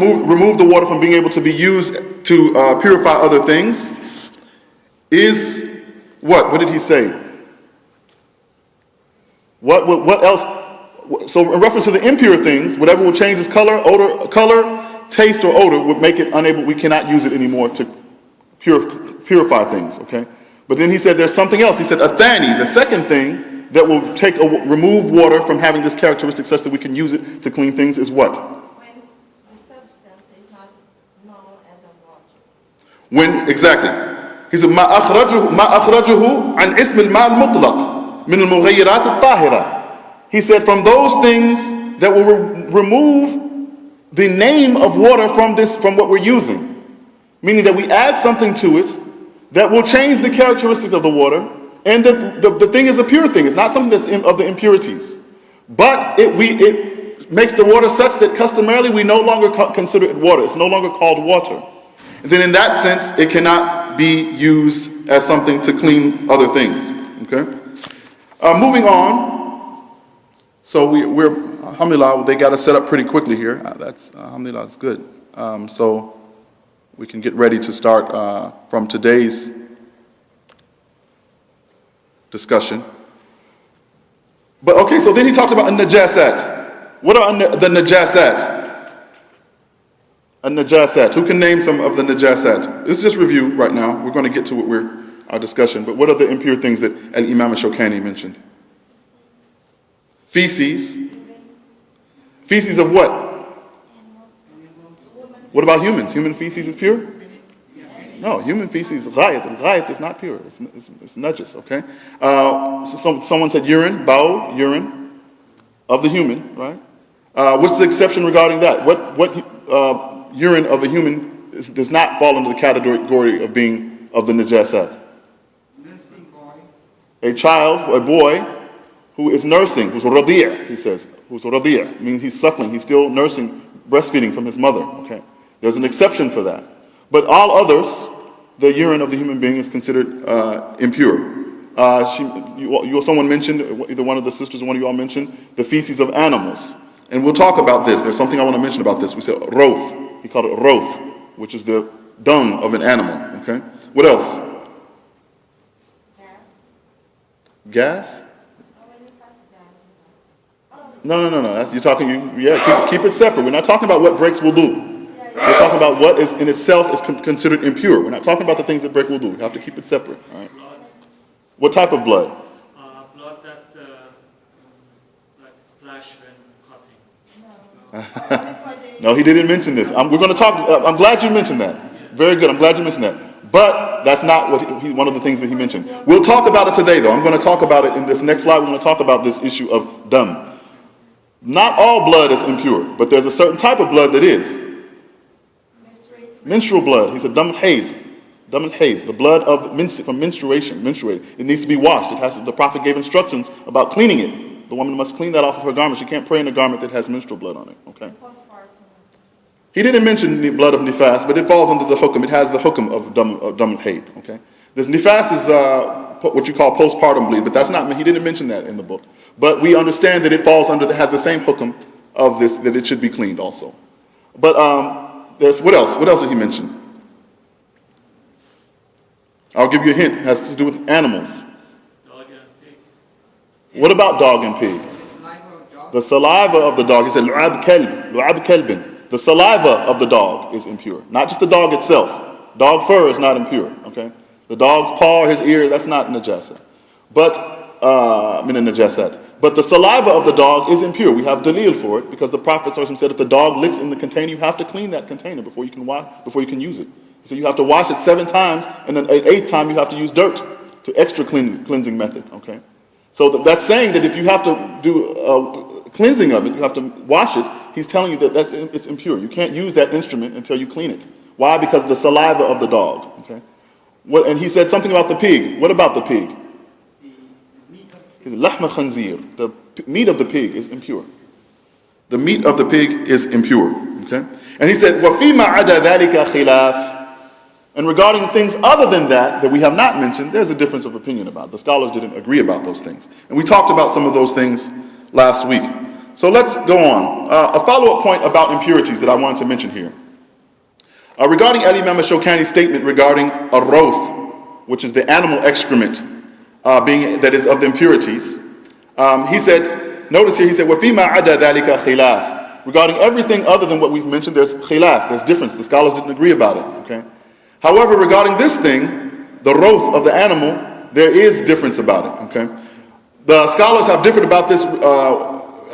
remove the water from being able to be used to purify other things is what? What did he say? What else? So in reference to the impure things, whatever will change its color, taste, or odor would make it unable. We cannot use it anymore to purify things. Okay. But then he said there's something else. He said athani, the second thing that will remove water from having this characteristic such that we can use it to clean things is what? When the substance is not known as a water. When exactly? He said ما أخرجه عن اسم الماء المطلق من المغيرات الطاهرة. He said from those things that will remove the name of water from what we're using, meaning that we add something to it that will change the characteristics of the water, and the thing is a pure thing. It's not something that's of the impurities, but it makes the water such that customarily we no longer consider it water. It's no longer called water. And then in that sense, it cannot be used as something to clean other things. Okay. Moving on. So we're alhamdulillah, they got us set up pretty quickly here. That's alhamdulillah, that's good. So we can get ready to start from today's discussion. But okay, so then he talked about an-najasat. What are the najasat? An-najasat. Who can name some of the najasat? Let's just review right now. We're going to get to our discussion. But what are the impure things that Al-Imaam Ash-Shawkaanee mentioned? Feces. Feces of what? What about humans? Human feces is pure? No, human feces, ghayat. Ghayat is not pure. It's najis, okay? So someone said urine, bawl, urine of the human, right? What's the exception regarding that? What urine of a human does not fall into the category of being of the najasat? A child, a boy, who is nursing, who's radi', he says, who's radi', means he's suckling, he's still nursing, breastfeeding from his mother, okay? There's an exception for that. But all others, the urine of the human being is considered impure. Someone mentioned, either one of the sisters or one of you all mentioned, the feces of animals. And we'll talk about this. There's something I want to mention about this. We said roth. He called it roth, which is the dung of an animal, okay? What else? Gas? No. That's, you're talking. Keep it separate. We're not talking about what breaks wudhu. We're talking about what is in itself is considered impure. We're not talking about the things that break wudhu. We have to keep it separate. All right. Blood. What type of blood? Blood that like splash when cutting. No, he didn't mention this. We're going to talk. I'm glad you mentioned that. Very good. I'm glad you mentioned that. But that's not one of the things that he mentioned. We'll talk about it today, though. I'm going to talk about it in this next slide. We're going to talk about this issue of dam. Not all blood is impure, but there's a certain type of blood that is. Menstrual blood. He said dam al-hayd. Dam al-hayd, the blood from menstruation. It needs to be washed. The Prophet gave instructions about cleaning it. The woman must clean that off of her garment. She can't pray in a garment that has menstrual blood on it. Okay. He didn't mention the blood of nifas, but it falls under the hukum. It has the hukum of dam al-hayd. Okay. This nifas is what you call postpartum bleed, but that's not. He didn't mention that in the book. But we understand that it falls under, that has the same hukum of this, that it should be cleaned also. But there's, what else? What else did he mention? I'll give you a hint. It has to do with animals. Dog and pig. What about dog and pig? The saliva of the dog. He said, lu'ab kalbin. The saliva of the dog is impure. Not just the dog itself. Dog fur is not impure, okay? The dog's paw, his ear, that's not najasa. But But the saliva of the dog is impure. We have dalil for it because the Prophet said if the dog licks in the container, you have to clean that container before you can use it. So you have to wash it 7 times, and then 8th time you have to use dirt to extra cleansing method. Okay, so that's saying that if you have to do cleansing of it, you have to wash it. He's telling you that it's impure. You can't use that instrument until you clean it. Why? Because of the saliva of the dog. Okay, and he said something about the pig. What about the pig? He said, lahma khanzir. The meat of the pig is impure. The meat of the pig is impure. Okay, and he said, وَفِيمَا عَدَى ذَلِكَ خِلَافٌ. And regarding things other than that we have not mentioned, there's a difference of opinion about. The scholars didn't agree about those things. And we talked about some of those things last week. So let's go on. A follow-up point about impurities that I wanted to mention here. Regarding Al-Imaam Ash-Shawkaanee's statement regarding a roth, which is the animal excrement that is of the impurities, he said, notice here, he said, وَفِيمَا عَدَى ذَلِكَ خِلَافٌ. Regarding everything other than what we've mentioned, there's khilaf, there's difference. The scholars didn't agree about it. Okay. However, regarding this thing, the roth of the animal, there is difference about it. Okay. The scholars have differed about this,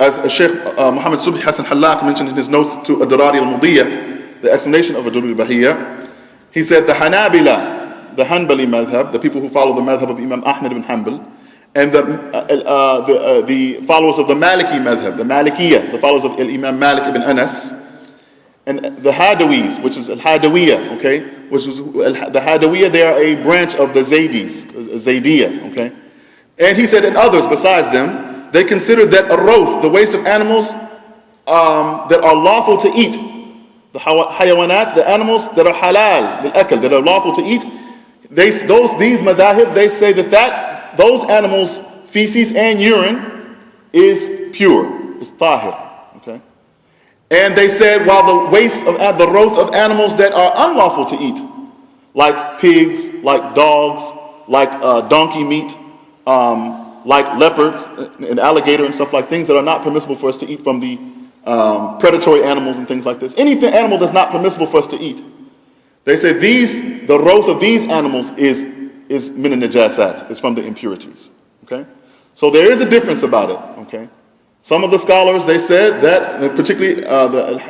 as Sheikh Muhammad Subhi Hassan Hallaq mentioned in his notes to Ad-Durar ul-Bahiyyah, the explanation of Ad-Durar ul-Bahiyyah. He said the Hanabila, the Hanbali madhab, the people who follow the madhab of Imam Ahmad ibn Hanbal, and the followers of the Maliki madhab, the Malikiyyah, the followers of Al-Imam Malik ibn Anas, and the Hadawis, which is Al-Hadawiyah, okay, which is the Hadawiyah, they are a branch of the Zaydis, Zaydiyah, okay. And he said, and others besides them, they consider that a roth, the waste of animals that are lawful to eat, the hayawanat, the animals that are halal, bil-akal, that are lawful to eat, these madahib, they say that those animals' feces and urine is pure, is tahir, okay? And they said, while the waste of the roth of animals that are unlawful to eat, like pigs, like dogs, like donkey meat, like leopard and alligator and stuff, like things that are not permissible for us to eat from the predatory animals and things like this. Anything animal that's not permissible for us to eat. They say the roth of these animals is min al-najasat, is from the impurities. Okay? So there is a difference about it. Okay? Some of the scholars, they said that, particularly the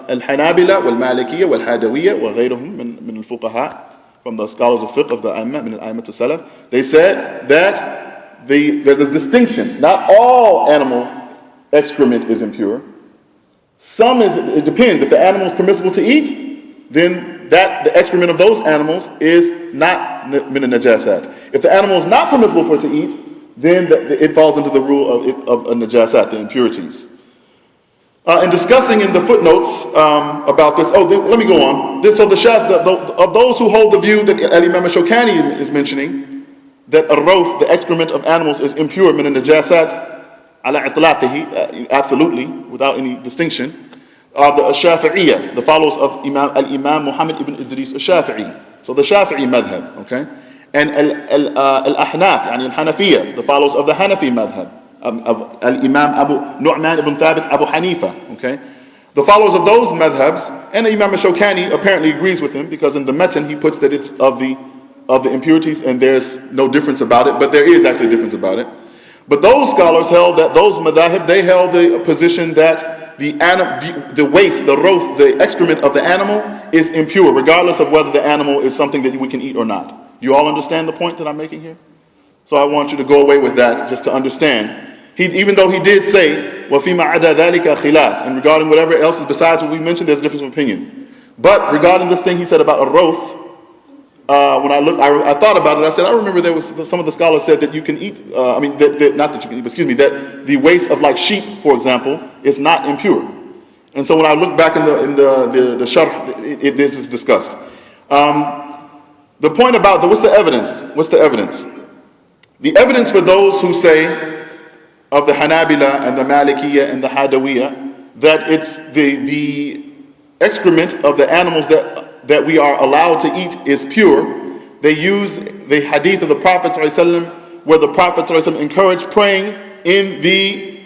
al-Hanabila, wal-Malikiyyah, wal-Hadawiyah, wa ghayruhum min al-Fuqaha, from the scholars of Fiqh of the A'immah, min al-A'immah to Salaf, they said that there's a distinction. Not all animal excrement is impure. It depends. If the animal is permissible to eat, then the excrement of those animals is not min al-najasat. If the animal is not permissible for it to eat, then it falls into the rule of najasat, the impurities. In discussing in the footnotes about this, let me go on. So of those who hold the view that Al-Imaam Ash-Shawkaaneeh is mentioning, that a roth, the excrement of animals, is impure min al-najasat, ala itlaqihi, absolutely, without any distinction, are the Shafi'iyyah, the followers of Al-Imaam Muhammad ibn Idris al-Shafi'i. So the Shafi'i madhab, okay? And Al-Ahnaf, yani Al-Hanafiyyah, the followers of the Hanafi madhab, of Al-Imam Abu Nu'man ibn Thabit Abu Hanifa, okay? The followers of those madhabs, and Imam Ash-Shawkaaneeh apparently agrees with him, because in the Matan he puts that it's of the impurities, and there's no difference about it, but there is actually a difference about it. But those scholars held that, those madahib, they held the position that the waste, the roth, the excrement of the animal is impure, regardless of whether the animal is something that we can eat or not. You all understand the point that I'm making here? So I want you to go away with that, just to understand. Even though he did say, وَفِيمَا عَدَى ذَلِكَ خِلَافٌ, and regarding whatever else is besides what we mentioned, there's a difference of opinion. But regarding this thing he said about a roth, when I thought about it, I said, I remember there was some of the scholars said that you can eat, not that you can eat, excuse me, that the waste of like sheep, for example, is not impure. And so when I look back in the sharh, this is discussed. The point about what's the evidence? What's the evidence? The evidence for those who say of the Hanabila and the Malikiyyah and the Hadawiyah that it's the excrement of the animals that we are allowed to eat is pure. They use the hadith of the Prophet ﷺ, where the Prophet ﷺ encouraged praying in the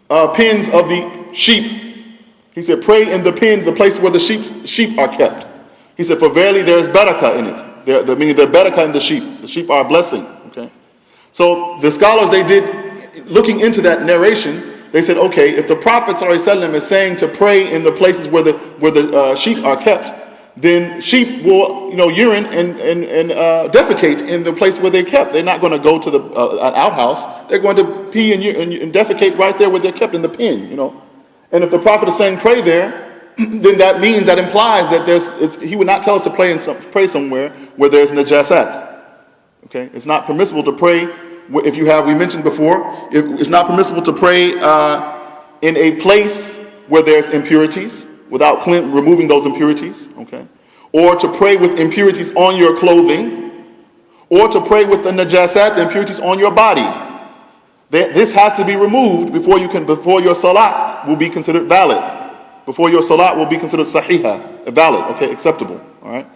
pens of the sheep. He said, pray in the pens, the place where the sheep are kept. He said, for verily there is barakah in it. Meaning the barakah in the sheep. The sheep are a blessing. Okay. So the scholars, they did, looking into that narration, they said, okay, if the Prophet ﷺ is saying to pray in the places where the sheep are kept, then sheep will, urine and defecate in the place where they're kept. They're not going to go to an outhouse. They're going to pee and defecate right there where they're kept in the pen, And if the Prophet is saying pray there, then that implies that he would not tell us to pray somewhere where there's najasat. Okay, it's not permissible to pray we mentioned before, it's not permissible to pray in a place where there's impurities, without removing those impurities, okay? Or to pray with impurities on your clothing, or to pray with the najasat, the impurities on your body. This has to be removed before your salah salat will be considered valid. Before your salat will be considered sahiha, valid, okay, acceptable. All right.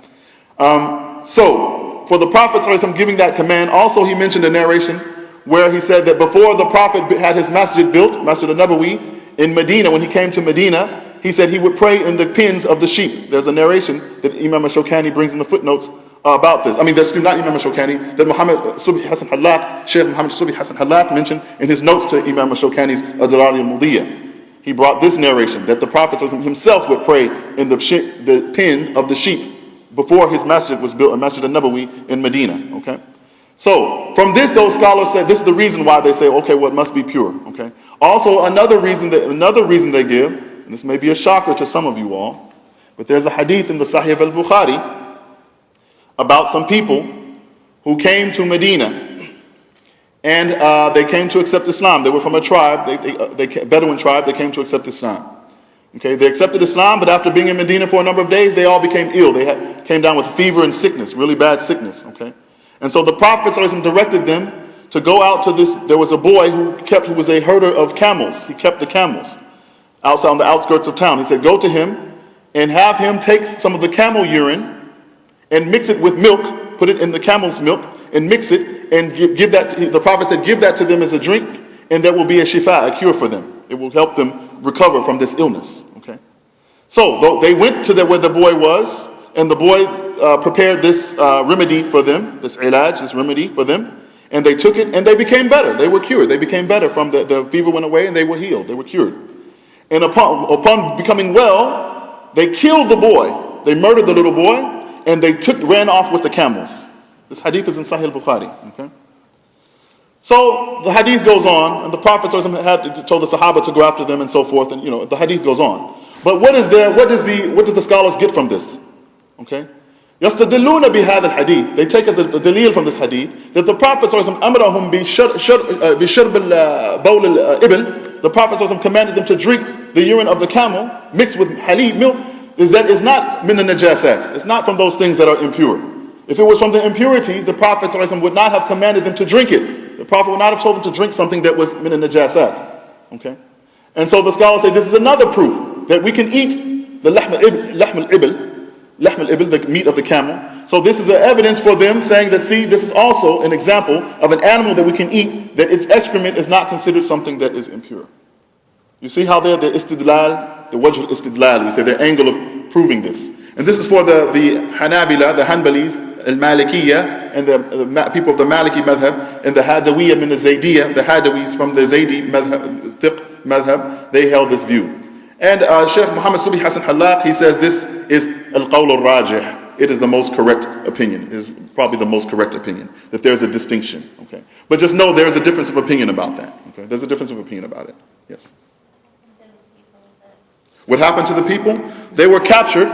So for the Prophet ﷺ giving that command, also he mentioned a narration where he said that before the Prophet had his masjid built, Masjid al-Nabawi, in Medina, when he came to Medina, he said he would pray in the pens of the sheep. There's a narration that Imam Ash-Shawkaanee brings in the footnotes about this. I mean, that's not Imam Ash-Shawkaanee, that Muhammad Subhi Hassan Hallaq, Sheikh Muhammad Subhi Hassan Hallaq mentioned in his notes to Imam Ash-Shawkaanee's Ad-Durar ul-Bahiyyah. He brought this narration that the Prophet himself would pray in the pen of the sheep before his masjid was built, a Masjid al-Nabawi in Medina. Okay. So from this, those scholars said this is the reason why they say, okay, well, it must be pure. Okay. Also, another reason they give, and this may be a shocker to some of you all, but there's a hadith in the Sahih al-Bukhari about some people who came to Medina, and they came to accept Islam. They were from a tribe, Bedouin tribe. They came to accept Islam. Okay, they accepted Islam, but after being in Medina for a number of days, they all became ill. They came down with fever and sickness, really bad sickness. Okay, and so the Prophet directed them to go out to this. There was a boy who was a herder of camels. He kept the camels outside on the outskirts of town. He said, go to him and have him take some of the camel urine and mix it with milk, put it in the camel's milk and mix it and give that. The Prophet said, give that to them as a drink, and that will be a shifa, a cure for them. It will help them recover from this illness. Okay, so they went to where the boy was, and the boy prepared this remedy for them, this ilaj, this remedy for them, and they took it and they became better. They were cured. They became better from the fever went away and they were healed. They were cured. And upon becoming well, they killed the boy. They murdered the little boy, and they ran off with the camels. This hadith is in Sahih al-Bukhari. Okay. So the hadith goes on, and the Prophet had told the Sahaba to go after them and so forth, and the hadith goes on. But what did the scholars get from this? Okay, يستدلون بهذا الحديث. They take as a dalil from this hadith that the Prophet أمرهم بشرب بول الإبل. The Prophet commanded them to drink the urine of the camel mixed with halib milk. Is that is not min al-najasat. It's not from those things that are impure. If it was from the impurities, the Prophet would not have commanded them to drink it. The Prophet would not have told them to drink something that was min al-najasat. Okay? And so the scholars say this is another proof that we can eat the lahm al-ibl, the meat of the camel. So this is an evidence for them saying that, see, this is also an example of an animal that we can eat, that its excrement is not considered something that is impure. You see how they're the istidlal, the wajh al-istidlal, we say their angle of proving this. And this is for the Hanabila, the Hanbalis, al-Malikiyyah, and the people of the Maliki madhab, and the Hadawiyya min al-Zaydiyya, the Hadawis from the Zaydi madhab, Fiqh madhab, they held this view. And Sheikh Muhammad Subhi Hassan Hallaq, he says this is al-qawl al-rajih. It is the most correct opinion. It is probably the most correct opinion, that there's a distinction. Okay, but just know there's a difference of opinion about that. Okay, there's a difference of opinion about it. Yes. What happened to the people? They were captured,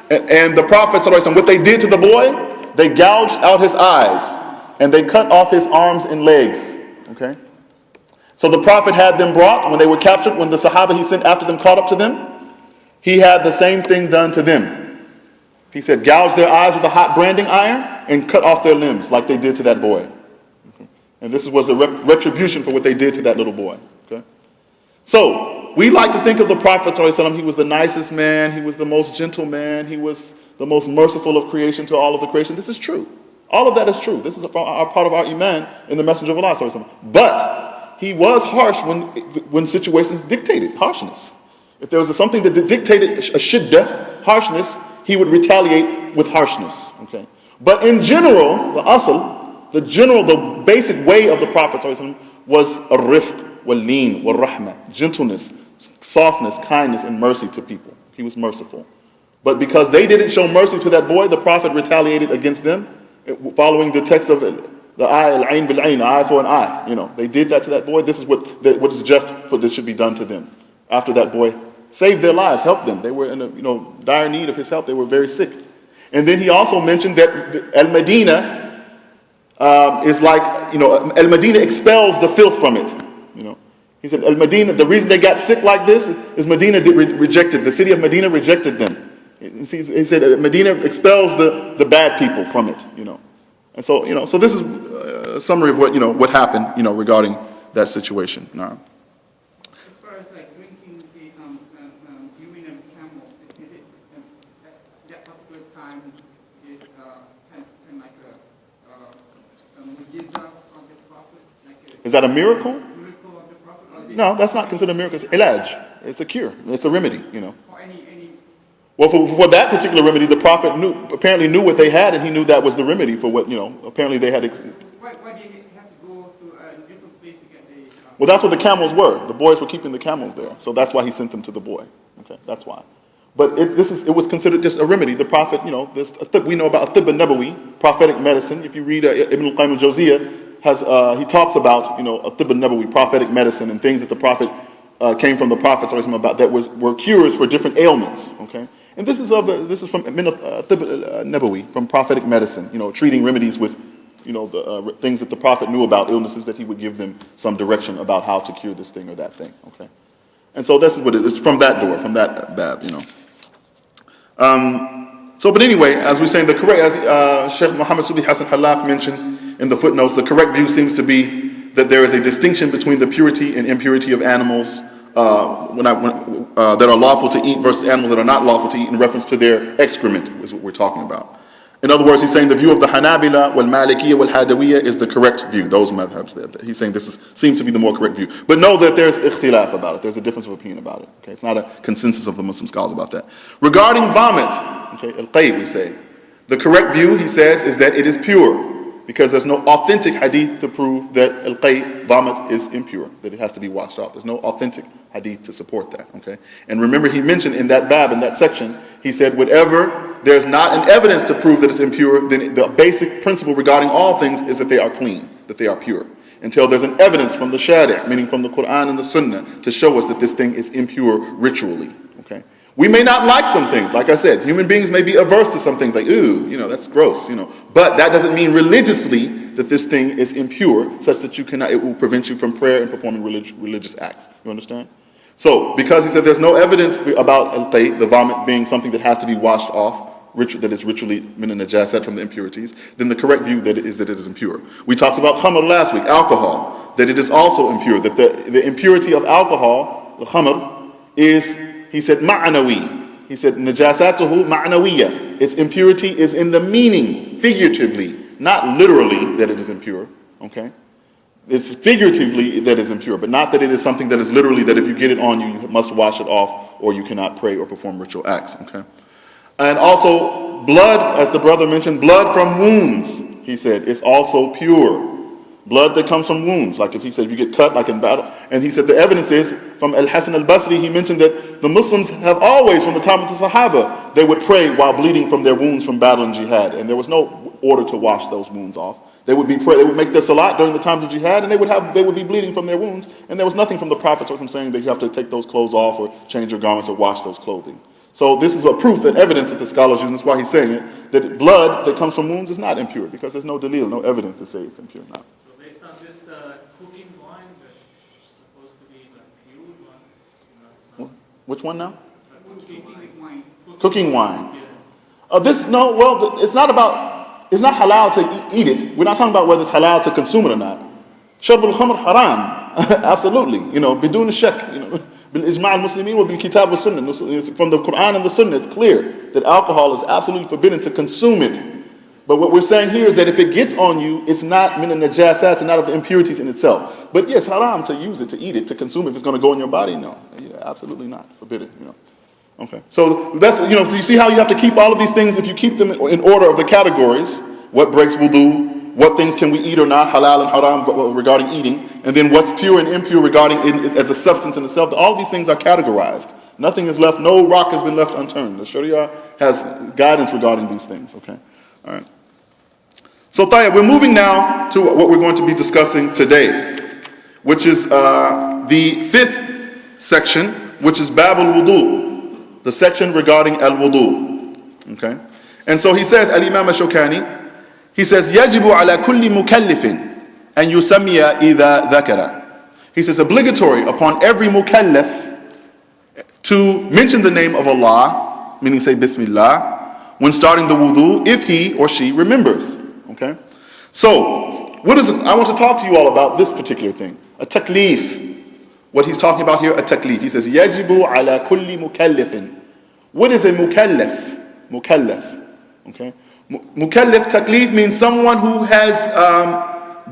and the Prophet, what they did to the boy, they gouged out his eyes, and they cut off his arms and legs. Okay? So the Prophet had them brought, when they were captured, when the Sahaba he sent after them caught up to them, he had the same thing done to them. He said, gouge their eyes with a hot branding iron, and cut off their limbs like they did to that boy. Okay? And this was a retribution for what they did to that little boy. Okay? So, we like to think of the Prophet ﷺ, he was the nicest man, he was the most gentle man, he was the most merciful of creation to all of the creation. This is true. All of that is true. This is a part of our iman in the Messenger of Allah ﷺ. But he was harsh when situations dictated harshness. If there was something that dictated a shiddah, harshness, he would retaliate with harshness. Okay. But in general, the basic way of the Prophet ﷺ was ar-rifq, wal-leen, wal-rahmah, gentleness, softness, kindness, and mercy to people. He was merciful. But because they didn't show mercy to that boy, the Prophet retaliated against them, following the text of the al-ayn bil-ayn, eye for an eye. They did that to that boy. This is what is just for this should be done to them. After that boy saved their lives, helped them. They were in dire need of his help. They were very sick. And then he also mentioned that Al-Madinah is like, Al-Madinah expels the filth from it. He said Al-Madinah, the reason they got sick like this is Medina rejected. The city of Medina rejected them. He said Medina expels the bad people from it. And so so this is a summary of what happened regarding that situation. Nah. As far as like drinking the kind like a mu'jiza of the Prophet? Is that a miracle? Miracle of the Prophet? Or is it No, that's not considered a miracle. It's ilaj. It's a cure. It's a remedy, for any Well, for that particular remedy, the Prophet apparently knew what they had, and he knew that was the remedy for what, apparently they had. why do you have to go to a different place to get the Well, that's what the camels were. The boys were keeping the camels there. So that's why he sent them to the boy. Okay, that's why. But it was considered just a remedy. The Prophet, we know about At-Tibb al-Nabawi, prophetic medicine. If you read Ibn al-Qayyim al-Jawziyah, he talks about, At-Tibb al-Nabawi, prophetic medicine, and things that the Prophet came from the Prophet about that were cures for different ailments. Okay, and this is from At-Tibb al-Nabawi, from prophetic medicine. Treating remedies with, the things that the Prophet knew about illnesses, that he would give them some direction about how to cure this thing or that thing. Okay, and so this is what it's from that door, from that bab. But anyway, as we're saying, as Sheikh Muhammad Subhi Hassan Halak mentioned in the footnotes, the correct view seems to be that there is a distinction between the purity and impurity of animals that are lawful to eat versus animals that are not lawful to eat in reference to their excrement, is what we're talking about. In other words, he's saying the view of the Hanabila, wal Malikiyya, wal Hadawiyya is the correct view. Those madhabs, he's saying seems to be the more correct view. But know that there's ikhtilaf about it. There's a difference of opinion about it. Okay, it's not a consensus of the Muslim scholars about that. Regarding vomit, al-Qayb we say, the correct view, he says, is that it is pure, because there's no authentic hadith to prove that al-Qayb, vomit, is impure, that it has to be washed off. There's no authentic hadith to support that. Okay, and remember, he mentioned in that bab, in that section, he said, whatever there's not an evidence to prove that it's impure, then the basic principle regarding all things is that they are clean, that they are pure. Until there's an evidence from the Sharee'ah, meaning from the Quran and the Sunnah, to show us that this thing is impure ritually. Okay, we may not like some things. Like I said, human beings may be averse to some things, like, ooh, that's gross, But that doesn't mean religiously that this thing is impure, such that it will prevent you from prayer and performing religious acts. You understand? So, because he said there's no evidence about al-Qayb, the vomit, being something that has to be washed off, that it's ritually min al-najasat, from the impurities, then the correct view that it is impure. We talked about khamr last week, alcohol, that it is also impure, that the impurity of alcohol, the khamr, is, he said, ma'nawi. He said, najasatuhu ma'nawiyya. Its impurity is in the meaning, figuratively, not literally that it is impure. Okay? It's figuratively that it's impure, but not that it is something that is literally that if you get it on you, you must wash it off, or you cannot pray or perform ritual acts. Okay? And also, blood, as the brother mentioned, blood from wounds, he said, is also pure. Blood that comes from wounds, like if you get cut, like in battle. And he said the evidence is, from Al-Hasan al-Basri, he mentioned that the Muslims have always, from the time of the Sahaba, they would pray while bleeding from their wounds from battle and jihad. And there was no order to wash those wounds off. They would make their salat during the times of jihad, and they would be bleeding from their wounds. And there was nothing from the Prophet saying that you have to take those clothes off or change your garments or wash those clothing. So this is a proof and evidence that the scholars use, and that's why he's saying it, that blood that comes from wounds is not impure, because there's no dalil, no evidence to say it's impure. No. So based on this, the cooking wine is supposed to be like pure one. It's not. Which one now? cooking wine? Cooking wine. It's not halal to eat it. We're not talking about whether it's halal to consume it or not. Sharb al-khamr haram. Absolutely. Bidun shak. Bil-ijma' al-muslimin wa bil-kitab wa sunnah. From the Quran and the Sunnah, it's clear that alcohol is absolutely forbidden to consume it. But what we're saying here is that if it gets on you, it's not min al-najasat, it's not of the impurities in itself. But yes, haram to use it, to eat it, to consume it. If it's going to go in your body, no. Absolutely not. Forbidden. Okay. So that's, you see how you have to keep all of these things, if you keep them in order of the categories, what breaks wudu, what things can we eat or not, halal and haram regarding eating, and then what's pure and impure regarding it as a substance in itself. All of these things are categorized. Nothing is left, no rock has been left unturned. The Sharee'ah has guidance regarding these things, okay? All right. So we're moving now to what we're going to be discussing today, which is the fifth section, which is Bab al-Wudhoo, the section regarding Al-Wudhoo, okay? And so he says, Al-Imaam Ash-Shawkaanee, he says, يَجِبُ عَلَى كُلِّ مُكَلِّفٍ أَنْ يُسَمِّيَ إِذَا ذَكَرَ. He says, obligatory upon every mukallaf to mention the name of Allah, meaning say Bismillah, when starting the wudu, if he or she remembers. Okay? So, what is it? I want to talk to you all about this particular thing. At-Takleef. What he's talking about here, At-Takleef. He says, يَجِبُ عَلَى كُلِّ مُكَلِّفٍ. What is a mukallaf? Mukallaf. Okay? Mukallaf, Takleef means someone who has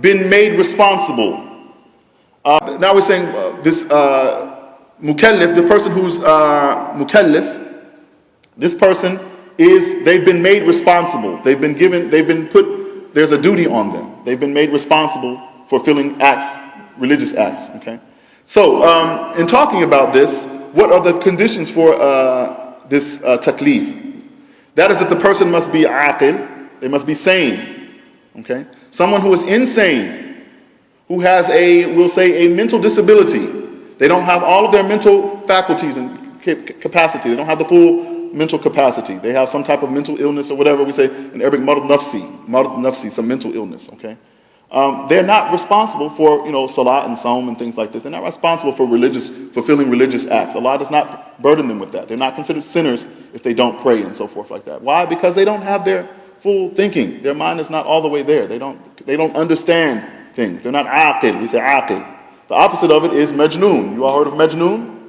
been made responsible. Now we're saying this Mukallaf, the person who's Mukallaf, this person they've been made responsible. There's a duty on them. They've been made responsible for fulfilling acts, religious acts, okay? So, in talking about this, what are the conditions for this Takleef? That is that the person must be aqil, they must be sane, okay? Someone who is insane, who has we'll say, a mental disability. They don't have all of their mental faculties and capacity. They don't have the full mental capacity. They have some type of mental illness or whatever we say in Arabic, marad nafsi, some mental illness, okay? They're not responsible for, salat and saum and things like this. They're not responsible for fulfilling religious acts. Allah does not burden them with that. They're not considered sinners if they don't pray and so forth like that. Why? Because they don't have their full thinking. Their mind is not all the way there. They don't understand things. They're not aqil. We say aqil. The opposite of it is majnoon. You all heard of majnoon?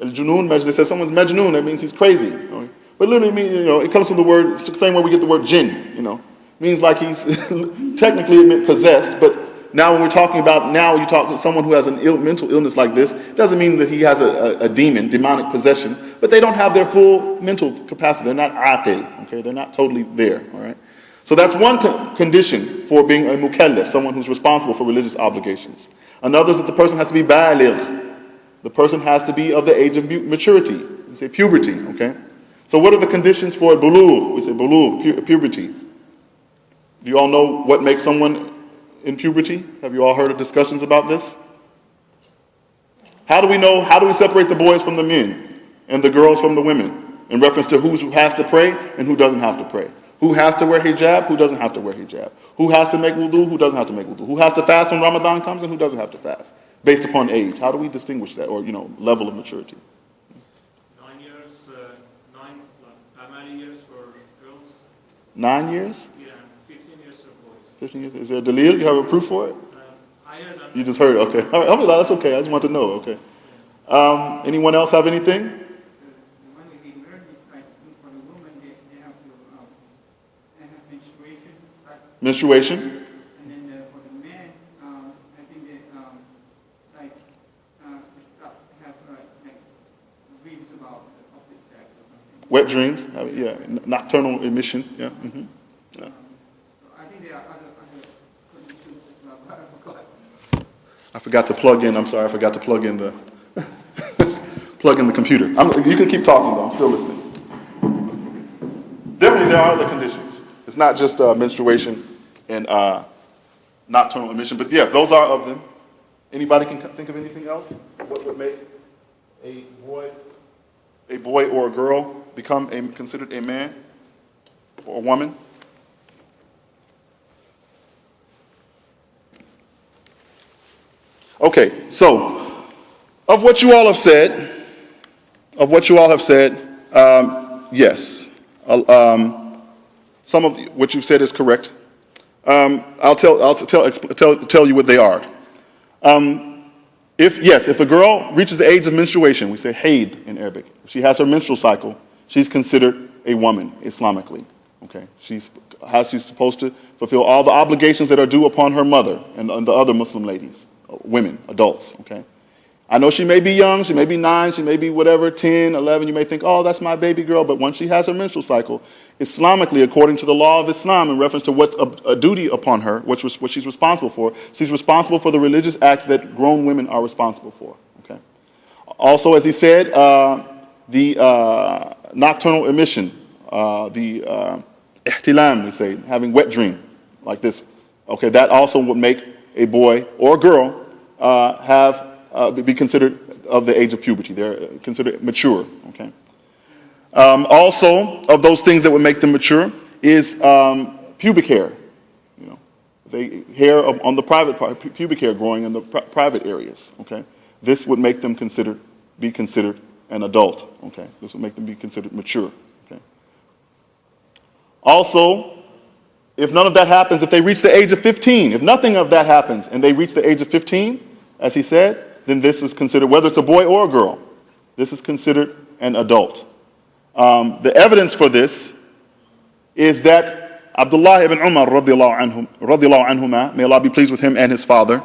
Al-Junoon, they say someone's majnoon, that means he's crazy. But literally, it comes from the word, it's the same word we get the word jinn, Means like he's technically possessed, but now when we're talking about, you talk to someone who has an mental illness like this, doesn't mean that he has a demonic possession, but they don't have their full mental capacity. They're not aqil, okay? They're not totally there, all right? So that's one condition for being a mukallaf, someone who's responsible for religious obligations. Another is that the person has to be baligh. The person has to be of the age of maturity. We say puberty, okay? So what are the conditions for al-Buloogh? We say Buloogh, puberty. Do you all know what makes someone in puberty? Have you all heard of discussions about this? How do we separate the boys from the men and the girls from the women in reference to who has to pray and who doesn't have to pray? Who has to wear hijab, who doesn't have to wear hijab? Who has to make wudu, who doesn't have to make wudu? Who has to fast when Ramadan comes and who doesn't have to fast? Based upon age. How do we distinguish that, or, level of maturity? 9 years, how many years for girls? 9 years? Yeah, 15 years for boys. 15 years? Is there a dalil? You have a proof for it? Higher than You just heard, okay. All right, that's okay. I just want to know, okay. Anyone else have anything? When we learn this, like for the woman, they have to have menstruation. Menstruation? And then for the men, I think they have dreams about opposite sex or something. Wet dreams? Nocturnal emission, yeah. Mm-hmm. Yeah. So I think there are other conditions as well, but I forgot. I forgot to plug in. I'm sorry, I forgot to plug in the computer. You can keep talking though. I'm still listening. Definitely, there are other conditions. It's not just menstruation and nocturnal emission, but yes, those are of them. Anybody can think of anything else? What would make a boy or a girl become considered a man or a woman? Okay, so of what you all have said, yes, some of what you've said is correct. I'll tell you what they are. If a girl reaches the age of menstruation, we say hayd in Arabic. If she has her menstrual cycle, she's considered a woman Islamically. Okay, she's supposed to fulfill all the obligations that are due upon her mother and the other Muslim ladies, women, adults. Okay, I know she may be young, she may be 9, she may be whatever, 10, 11. You may think, oh, that's my baby girl. But once she has her menstrual cycle, Islamically, according to the law of Islam, in reference to what's a duty upon her, what she's responsible for, she's responsible for the religious acts that grown women are responsible for. Okay. Also, as he said, the nocturnal emission, the ihtilam, we say, having wet dream like this. Okay, that also would make a boy or a girl be considered of the age of puberty. They're considered mature. Okay. Also, of those things that would make them mature is pubic hair. The hair on the private part, pubic hair growing in the private areas. Okay, this would make them be considered an adult. Okay, this would make them be considered mature. Okay. Also, if none of that happens, if they reach the age of 15, if nothing of that happens and they reach the age of 15, as he said, then this is considered, whether it's a boy or a girl, this is considered an adult. The evidence for this is that Abdullah ibn Umar radiallahu anhuma, may Allah be pleased with him and his father.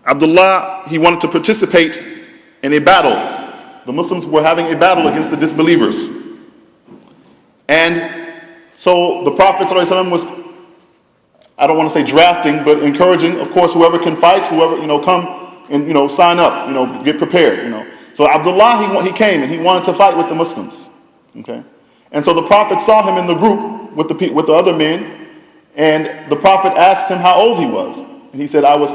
Abdullah, he wanted to participate in a battle. The Muslims were having a battle against the disbelievers. And so the Prophet ﷺ was, I don't want to say drafting, but encouraging, of course, whoever can fight, whoever, come and, sign up, get prepared, So Abdullah, he came and he wanted to fight with the Muslims. Okay? And so the Prophet saw him in the group with the other men, and the Prophet asked him how old he was. And he said, I was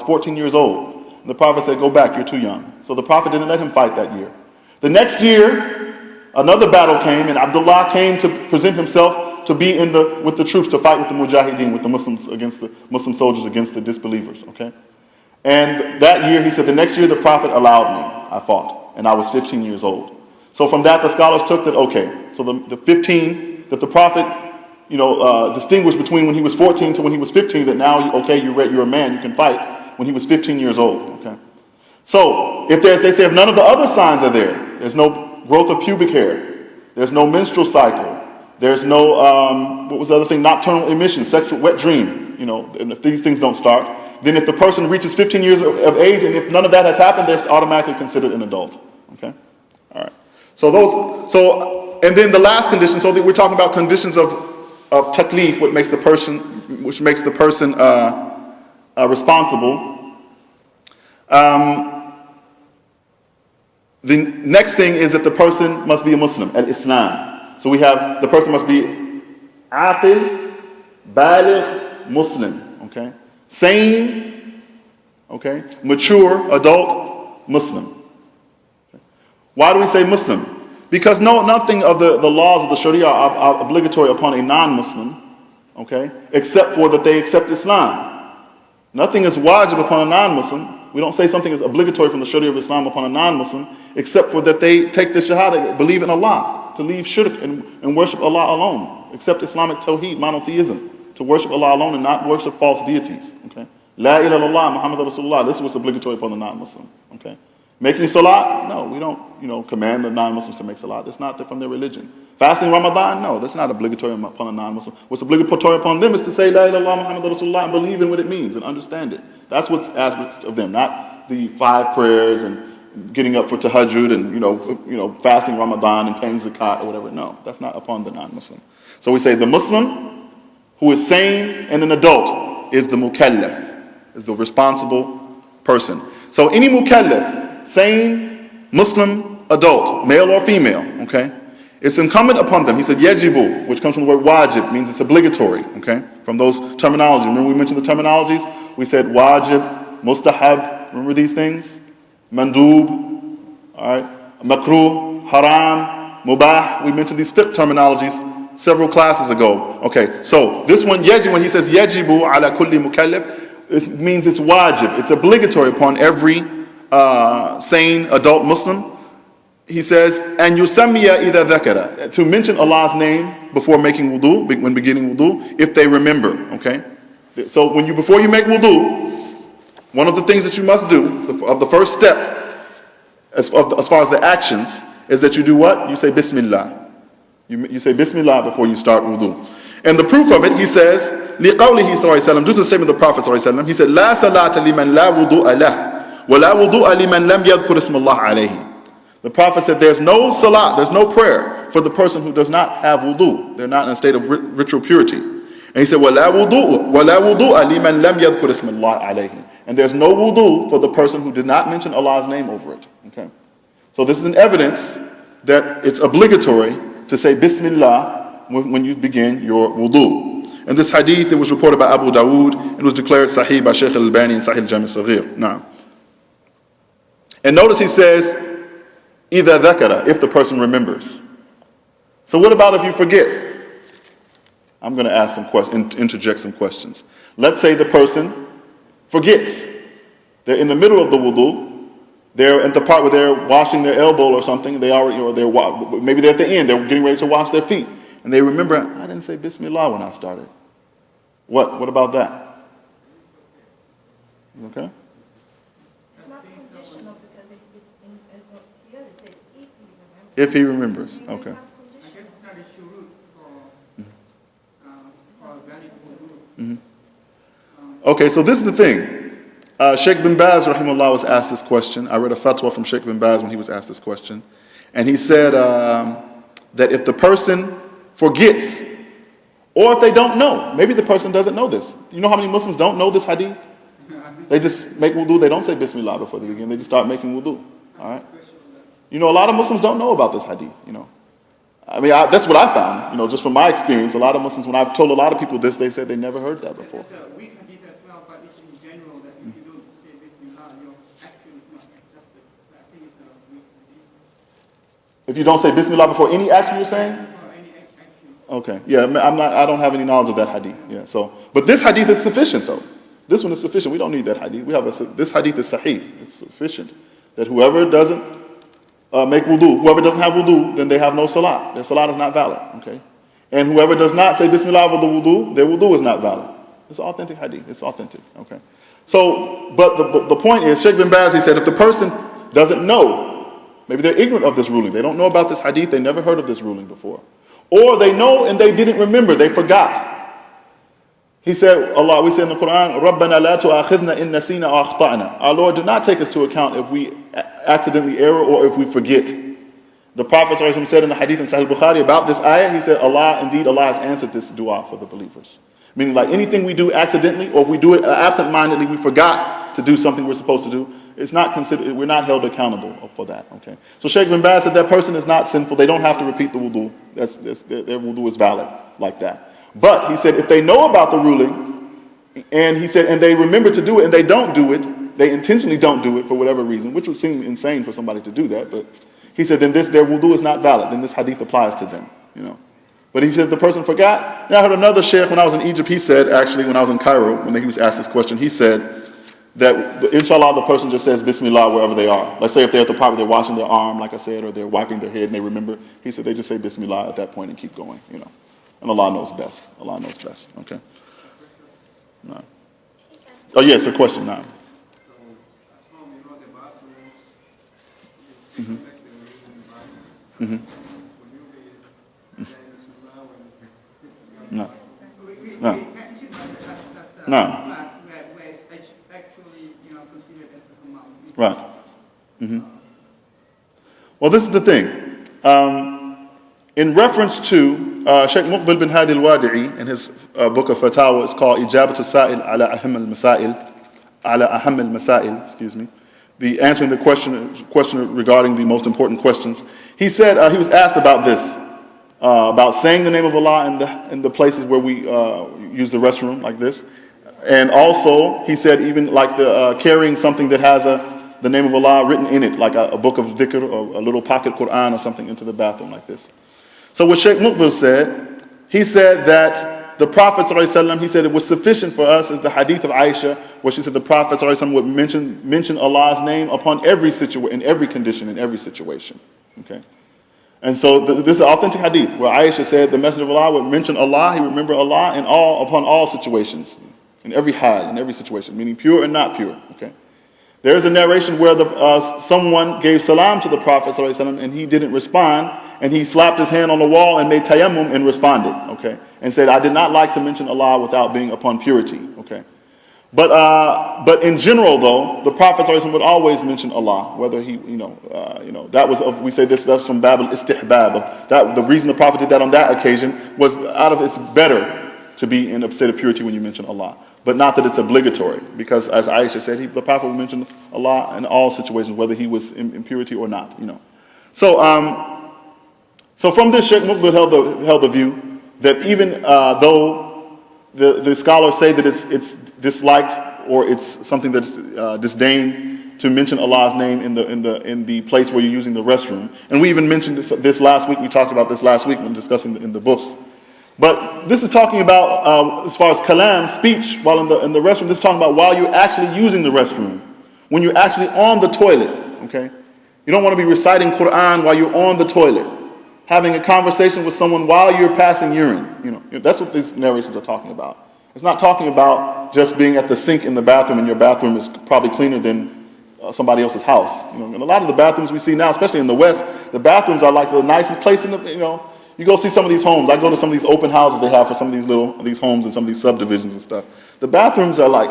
14 years old. And the Prophet said, go back, you're too young. So the Prophet didn't let him fight that year. The next year, another battle came, and Abdullah came to present himself to be with the troops to fight with the mujahideen, with the Muslims against the Muslim soldiers against the disbelievers. Okay? And that year, he said, the next year the Prophet allowed me. I fought, and I was 15 years old. So from that, the scholars took that, okay, so the 15 that the Prophet, distinguished between when he was 14 to when he was 15, that now, okay, you're a man, you can fight, when he was 15 years old, okay? So, they say if none of the other signs are there, there's no growth of pubic hair, there's no menstrual cycle, there's no, what was the other thing, nocturnal emission, sexual wet dream, and if these things don't start, then if the person reaches 15 years of age, and if none of that has happened, they're automatically considered an adult, okay? All right. And then the last condition, so that we're talking about conditions of Takleef, which makes the person responsible. The next thing is that the person must be a Muslim, al-Islam. So we have, the person must be Aqeel, Baligh, Muslim, okay? Sane, okay? Mature, adult, Muslim. Why do we say Muslim? Because nothing of the laws of the Sharee'ah are obligatory upon a non-Muslim, okay, except for that they accept Islam. Nothing is wajib upon a non-Muslim. We don't say something is obligatory from the Sharee'ah of Islam upon a non-Muslim, except for that they take the Shahada, believe in Allah, to leave shirk and worship Allah alone, accept Islamic Tawheed, monotheism, to worship Allah alone and not worship false deities, okay. La ilaha illallah, Muhammad Rasulullah, this is what's obligatory upon the non-Muslim, okay. Making salat? No, we don't, command the non-Muslims to make salat. That's not from their religion. Fasting Ramadan? No, that's not obligatory upon a non-Muslim. What's obligatory upon them is to say La ilaha illallah Muhammad Rasulullah and believe in what it means and understand it. That's what's asked of them, not the 5 prayers and getting up for tahajjud and fasting Ramadan and paying zakat or whatever. No, that's not upon the non-Muslim. So we say the Muslim who is sane and an adult is the Mukallaf, is the responsible person. So any Mukallaf, sane, Muslim, adult, male or female, okay? It's incumbent upon them. He said yajibu, which comes from the word wajib, means it's obligatory, okay? From those terminologies. Remember we mentioned the terminologies? We said wajib, mustahab, remember these things? Mandub, all right? Makruh, haram, mubah. We mentioned these fiqh terminologies several classes ago. Okay, so this one, yajibu, when he says yajibu ala kulli mukallaf, it means it's wajib, it's obligatory upon every sane adult Muslim. He says, and yusammiya idha dhakara, to mention Allah's name before making wudu, when beginning wudu, if they remember, okay? So before you make wudu, one of the things that you must do, of the first step, as far as the actions, is that you do what? You say Bismillah. You say Bismillah before you start wudu. And the proof of it, he says, لِقَوْلِهِ صلى الله عليه وسلم, due to the statement of the Prophet صلى الله عليه وسلم, he said, لَا صَلَاةَ لِمَنْ لَا وُضُوءَ لَهُ وَلَا وُضُوءَ لِمَنْ لَمْ يَذْكُرِ اسْمَ اللَّهِ عَلَيْهِ. The Prophet said there's no salat, there's no prayer for the person who does not have wudu. They're not in a state of ritual purity. And he said, وَلَا وُضُوءَ لِمَنْ لَمْ يَذْكُرِ اسْمَ اللَّهِ عَلَيْهِ. And there's no wudu for the person who did not mention Allah's name over it. Okay. So this is an evidence that it's obligatory to say Bismillah when you begin your wudu. And this hadith, it was reported by Abu Dawood, and was declared Sahih by Shaykh al-Albani in Sahih al-Jami' al-Saghir. Now, and notice he says, إِذَا ذَكَرَ, if the person remembers. So what about if you forget? I'm going to ask some questions, interject some questions. Let's say the person forgets. They're in the middle of the wudu. They're at the part where they're washing their elbow or something. Maybe they're at the end. They're getting ready to wash their feet. And they remember, I didn't say Bismillah when I started. What about that? Okay? It's not conditional because here it says if he remembers. If he remembers, okay. I guess it's not a shurut for or valid wudu. Okay, so this is the thing. Sheikh bin Baz, rahimahullah, was asked this question. I read a fatwa from Sheikh bin Baz when he was asked this question. And he said that if the person forgets, or if they don't know, maybe the person doesn't know this. You know how many Muslims don't know this hadith? They just make wudu, they don't say Bismillah before they begin, they just start making wudu. All right? You know, a lot of Muslims don't know about this hadith, you know. I mean, that's what I found, you know, just from my experience. A lot of Muslims, when I've told a lot of people this, they said they never heard that before. There's a weak hadith as well, but it's in general that if you don't say Bismillah, your action is not accepted. I think it's a weak hadith. If you don't say Bismillah before any action, you're saying? Or any action. Okay, yeah, I don't have any knowledge of that hadith. Yeah, so, but this hadith is sufficient though. This one is sufficient. We don't need that hadith. This hadith is sahih. It's sufficient that whoever doesn't make wudu, whoever doesn't have wudu, then they have no salah. Their salah is not valid. Okay, and whoever does not say Bismillah with the wudu, their wudu is not valid. It's authentic hadith. It's authentic. Okay, so but the point is, Sheikh bin Baz, he said, if the person doesn't know, maybe they're ignorant of this ruling. They don't know about this hadith. They never heard of this ruling before. Or they know and they didn't remember. They forgot. He said, Allah, we say in the Quran, رَبَّنَا لَا تُؤَاخِذْنَا إِن نَسِينَا أَوْ أَخْطَأْنَا. Our Lord, do not take us to account if we accidentally err or if we forget. The Prophet ﷺ said in the hadith in Sahih Bukhari about this ayah, he said, indeed Allah has answered this dua for the believers. Meaning like anything we do accidentally or if we do it absent-mindedly, we forgot to do something we're supposed to do, it's not considered, we're not held accountable for that. Okay. So Sheikh bin Baz said that person is not sinful. They don't have to repeat the wudu. Their wudu is valid like that. But he said if they know about the ruling, and he said, and they remember to do it, and they don't do it, they intentionally don't do it for whatever reason, which would seem insane for somebody to do that. But he said, then their wudu is not valid. Then this hadith applies to them. You know. But he said the person forgot. Now I heard another sheikh when I was in Egypt. He said, actually, when I was in Cairo, when he was asked this question, he said that inshallah the person just says Bismillah wherever they are. Let's say if they're at the park, they're washing their arm, like I said, or they're wiping their head and they remember. He said they just say Bismillah at that point and keep going. You know. And Allah knows best. Allah knows best. Okay. No. Oh yes, a question now. So at home, you know, the bathrooms, Mm-hmm. like the room in the bathroom. Mm-hmm. Will you be saying Bismillah when No. We No. mentioned that's No. class where it's actually, you know, considered as a hammam. Right. Mm-hmm. Well, this is the thing. In reference to Sheikh Muqbil bin Hadi al-Wadi'i, in his book of Fatawa, it's called Ijabatu Sa'il ala Aham al-Masaa'il, excuse me, the answering the question regarding the most important questions. He said, he was asked about this, about saying the name of Allah in the places where we use the restroom, like this. And also, he said, even like the carrying something that has the name of Allah written in it, like a book of dhikr or a little pocket Quran or something into the bathroom like this. So what Sheikh Muqbil said, he said that the Prophet ﷺ, he said it was sufficient for us is the hadith of Aisha, where she said the Prophet ﷺ would mention Allah's name upon every in every condition, in every situation. Okay. And so this is an authentic hadith where Aisha said the Messenger of Allah would mention Allah, he would remember Allah upon all situations, in every hal, in every situation, meaning pure and not pure. Okay. There is a narration where someone gave salam to the Prophet ﷺ and he didn't respond, and he slapped his hand on the wall and made tayammum and responded, okay, and said, I did not like to mention Allah without being upon purity, okay. But in general, though, the Prophet ﷺ would always mention Allah, whether he, that was, we say this, that's from Bab al-Istihbab. The reason the Prophet did that on that occasion was out of it's better to be in a state of purity when you mention Allah. But not that it's obligatory, because as Aisha said, the Prophet would mention Allah in all situations, whether he was in purity or not, So from this, Sheikh Muqbil held the view that even though the scholars say that it's disliked or it's something that's disdained to mention Allah's name in the place where you're using the restroom, and we even mentioned this last week. We talked about this last week when discussing in the book. But this is talking about, as far as kalam, speech, while in the restroom, this is talking about while you're actually using the restroom, when you're actually on the toilet, okay? You don't want to be reciting Quran while you're on the toilet, having a conversation with someone while you're passing urine. That's what these narrations are talking about. It's not talking about just being at the sink in the bathroom and your bathroom is probably cleaner than somebody else's house. And a lot of the bathrooms we see now, especially in the West, the bathrooms are like the nicest place in the, you go see some of these homes. I go to some of these open houses they have for some of these homes and some of these subdivisions and stuff. The bathrooms are like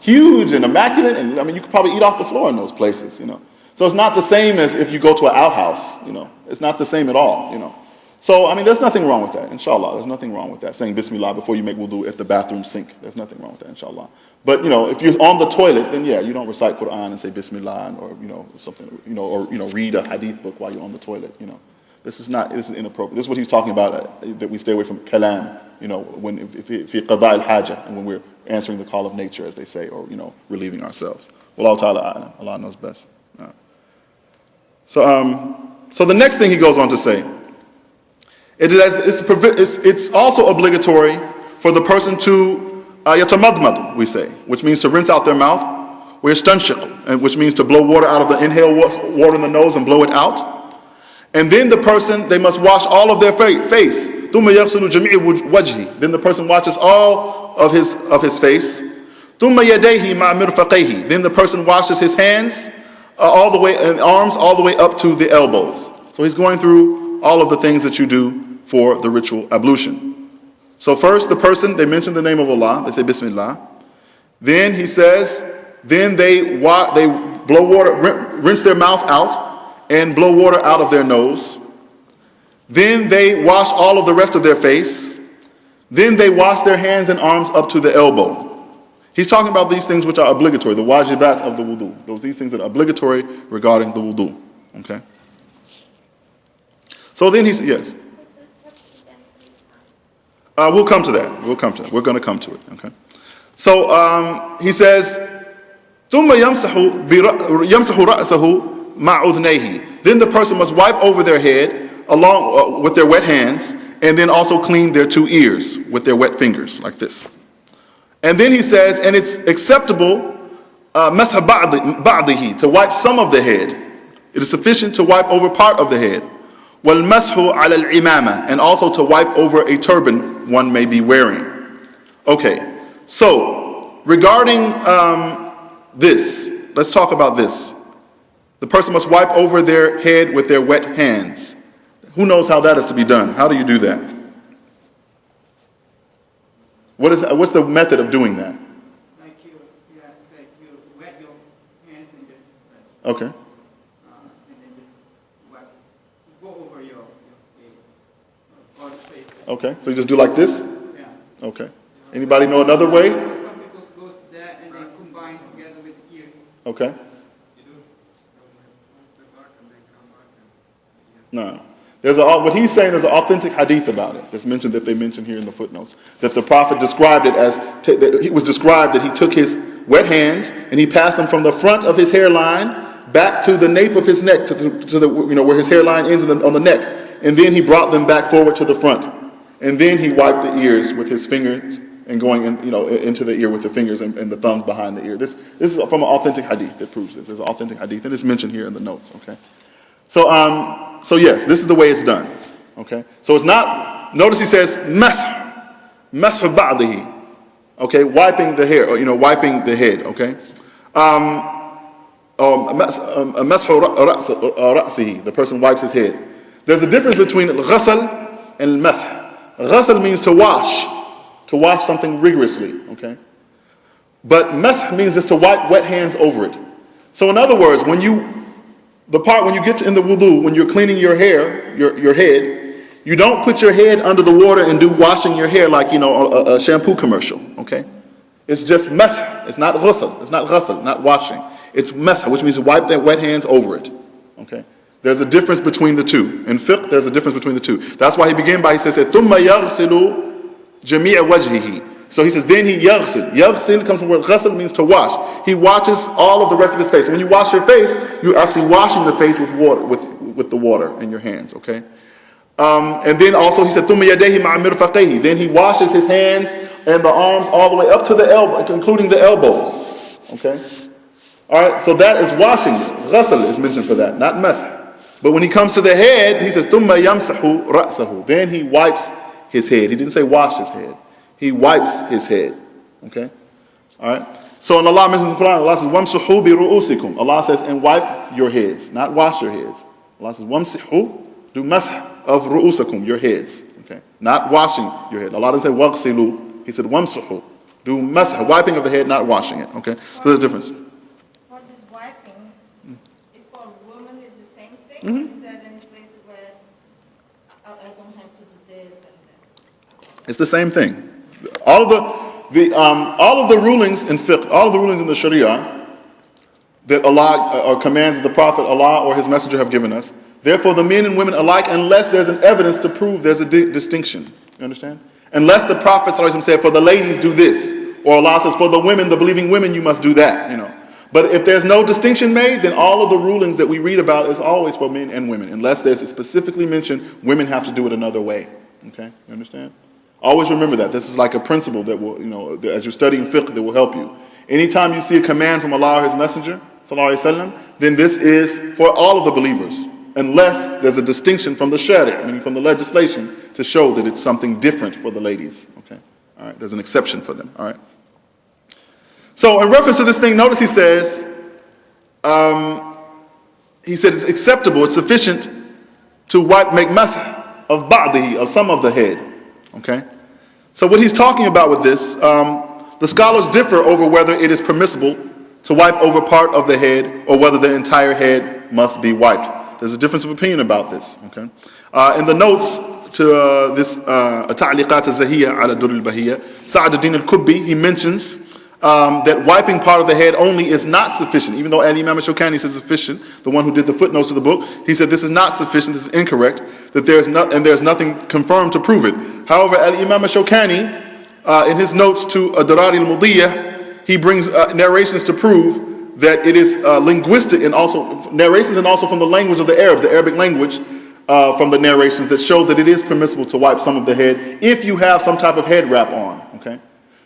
huge and immaculate, and I mean, you could probably eat off the floor in those places, you know. So it's not the same as if you go to an outhouse, you know. It's not the same at all, you know. So, I mean, there's nothing wrong with that, inshallah. There's nothing wrong with that, saying Bismillah before you make wudu if the bathrooms sink. There's nothing wrong with that, inshallah. But, you know, if you're on the toilet, then yeah, you don't recite Quran and say Bismillah or, you know, something, you know, or, you know, read a hadith book while you're on the toilet, you know. This is inappropriate. This is what he's talking about, that we stay away from kalam, you know, when fi qada al-haja, and when we're answering the call of nature, as they say, or, you know, relieving ourselves. Wallahu ta'ala a'lam. Allah knows best. So the next thing he goes on to say, it's also obligatory for the person to yatamadmad, we say, which means to rinse out their mouth, which means to blow water out of the inhale water in the nose and blow it out. And then the person, they must wash all of their face. Then the person washes all of his face. Then the person washes his hands all the way, and arms all the way up to the elbows. So he's going through all of the things that you do for the ritual ablution. So first, the person, they mention the name of Allah, they say Bismillah. Then he says, then they blow water, rinse their mouth out, and blow water out of their nose. Then they wash all of the rest of their face. Then they wash their hands and arms up to the elbow. He's talking about these things which are obligatory, the wajibat of the wudu. These things that are obligatory regarding the wudu. Okay? So then he said, yes. We'll come to that. We're going to come to it. Okay? So he says, ثُمَّ يَمْسَحُ رَأْسَهُ then the person must wipe over their head along with their wet hands, and then also clean their 2 ears with their wet fingers, like this. And then he says, and it's acceptable masah ba'dihi, to wipe some of the head. It is sufficient to wipe over part of the head. وَالْمَسْحُ عَلَى الْإِمَامَةِ, and also to wipe over a turban one may be wearing. Okay, so regarding this, let's talk about this. The person must wipe over their head with their wet hands. Who knows how that is to be done? How do you do that? What's the method of doing that? Like you wet your hands and just Okay. and then just wipe, go over your face. Okay. So you just do like this? Yeah. Okay. Anybody know another way? Some people goes there and then combine together with ears. Okay. No. What he's saying is an authentic hadith about it. That's mentioned, that they mentioned here in the footnotes. That the Prophet described it as, it was described that he took his wet hands and he passed them from the front of his hairline back to the nape of his neck, to the where his hairline ends on the neck. And then he brought them back forward to the front. And then he wiped the ears with his fingers and going into the ear with the fingers and the thumbs behind the ear. This is from an authentic hadith that proves this. There's an authentic hadith and it's mentioned here in the notes. Okay. So yes, this is the way it's done. Okay? So it's not, notice he says, mash ba'dihi. Okay, wiping the hair, or wiping the head, okay? Mash ra'sihi, the person wipes his head. There's a difference between al-ghasl and al-mash. Ghasl means to wash something rigorously, okay? But mash means just to wipe wet hands over it. So in other words, when you get in the wudu, when you're cleaning your hair, your head, you don't put your head under the water and do washing your hair like, a shampoo commercial, okay? It's just masah. It's not ghusl. It's not ghusl, not washing. It's masah, which means to wipe their wet hands over it, okay? There's a difference between the two. In fiqh, there's a difference between the two. That's why he began by, he says, ثُمَّ يَغْسِلُ جَمِيعَ وَجْهِهِ. So he says, then he yaghsil. Yaghsil comes from word ghasl, means to wash. He washes all of the rest of his face. When you wash your face, you're actually washing the face with water, with the water in your hands, okay? And then also he said, ثُمَّ يَدَيْهِ مَعَ مِرْفَقَيْهِ. Then he washes his hands and the arms all the way up to the elbow, including the elbows, okay? All right, so that is washing. Ghasl is mentioned for that, not masah. But when he comes to the head, he says, ثُمَّ يَمْسَحُ رَأْسَهُ. Then he wipes his head. He didn't say wash his head. He wipes his head. Okay? Alright? So when Allah mentions in the Quran, Allah says, وَامْسُحُوا بِرُؤُوسِكُمْ. Allah says, and wipe your heads, not wash your heads. Allah says, وَامْسِحُوا, do masah. of ru'usakum, your heads. Okay, not washing your head. Allah doesn't say waghsilu. He said wamsuhu. Do masah, wiping of the head, not washing it. Okay, so there's a difference. For this wiping, is for a woman is the same thing? Is there any places where I don't have to do this and that? It's the same thing. All of the rulings in fiqh, all of the rulings in the Sharee'ah that Allah or commands that the Prophet, Allah or His Messenger have given us, therefore the men and women alike, unless there's an evidence to prove there's a distinction. You understand? Unless the Prophet said, for the ladies do this, or Allah says, for the women, the believing women, you must do that. You know. But if there's no distinction made, then all of the rulings that we read about is always for men and women, unless there's specifically mentioned women have to do it another way. Okay, you understand? Always remember that. This is like a principle that will, as you're studying fiqh, that will help you. Anytime you see a command from Allah or His Messenger, sallallahu alaihi wasallam, then this is for all of the believers, unless there's a distinction from the Sharee'ah, meaning from the legislation, to show that it's something different for the ladies. Okay, all right. There's an exception for them. All right. So in reference to this thing, notice he says it's acceptable, it's sufficient to make masah of ba'dihi, of some of the head. Okay. So what he's talking about with this, the scholars differ over whether it is permissible to wipe over part of the head or whether the entire head must be wiped. There's a difference of opinion about this. Okay. In the notes to this At-Ta'liqat al-Zahiyyah Ad-Durar ul-Bahiyyah, Sa'ad ad-Din al-Kubbi, he mentions that wiping part of the head only is not sufficient. Even though Al-Imaam Ash-Shawkaanee says sufficient, the one who did the footnotes to the book, he said this is not sufficient, this is incorrect, that there's nothing confirmed to prove it. However, Al-Imaam Ash-Shawkaanee, in his notes to Ad-Daraaree al-Mudhiyyah, he brings narrations to prove that it is linguistic and also narrations and also from the language of the Arabs, the Arabic language, from the narrations that show that it is permissible to wipe some of the head if you have some type of head wrap on. Okay.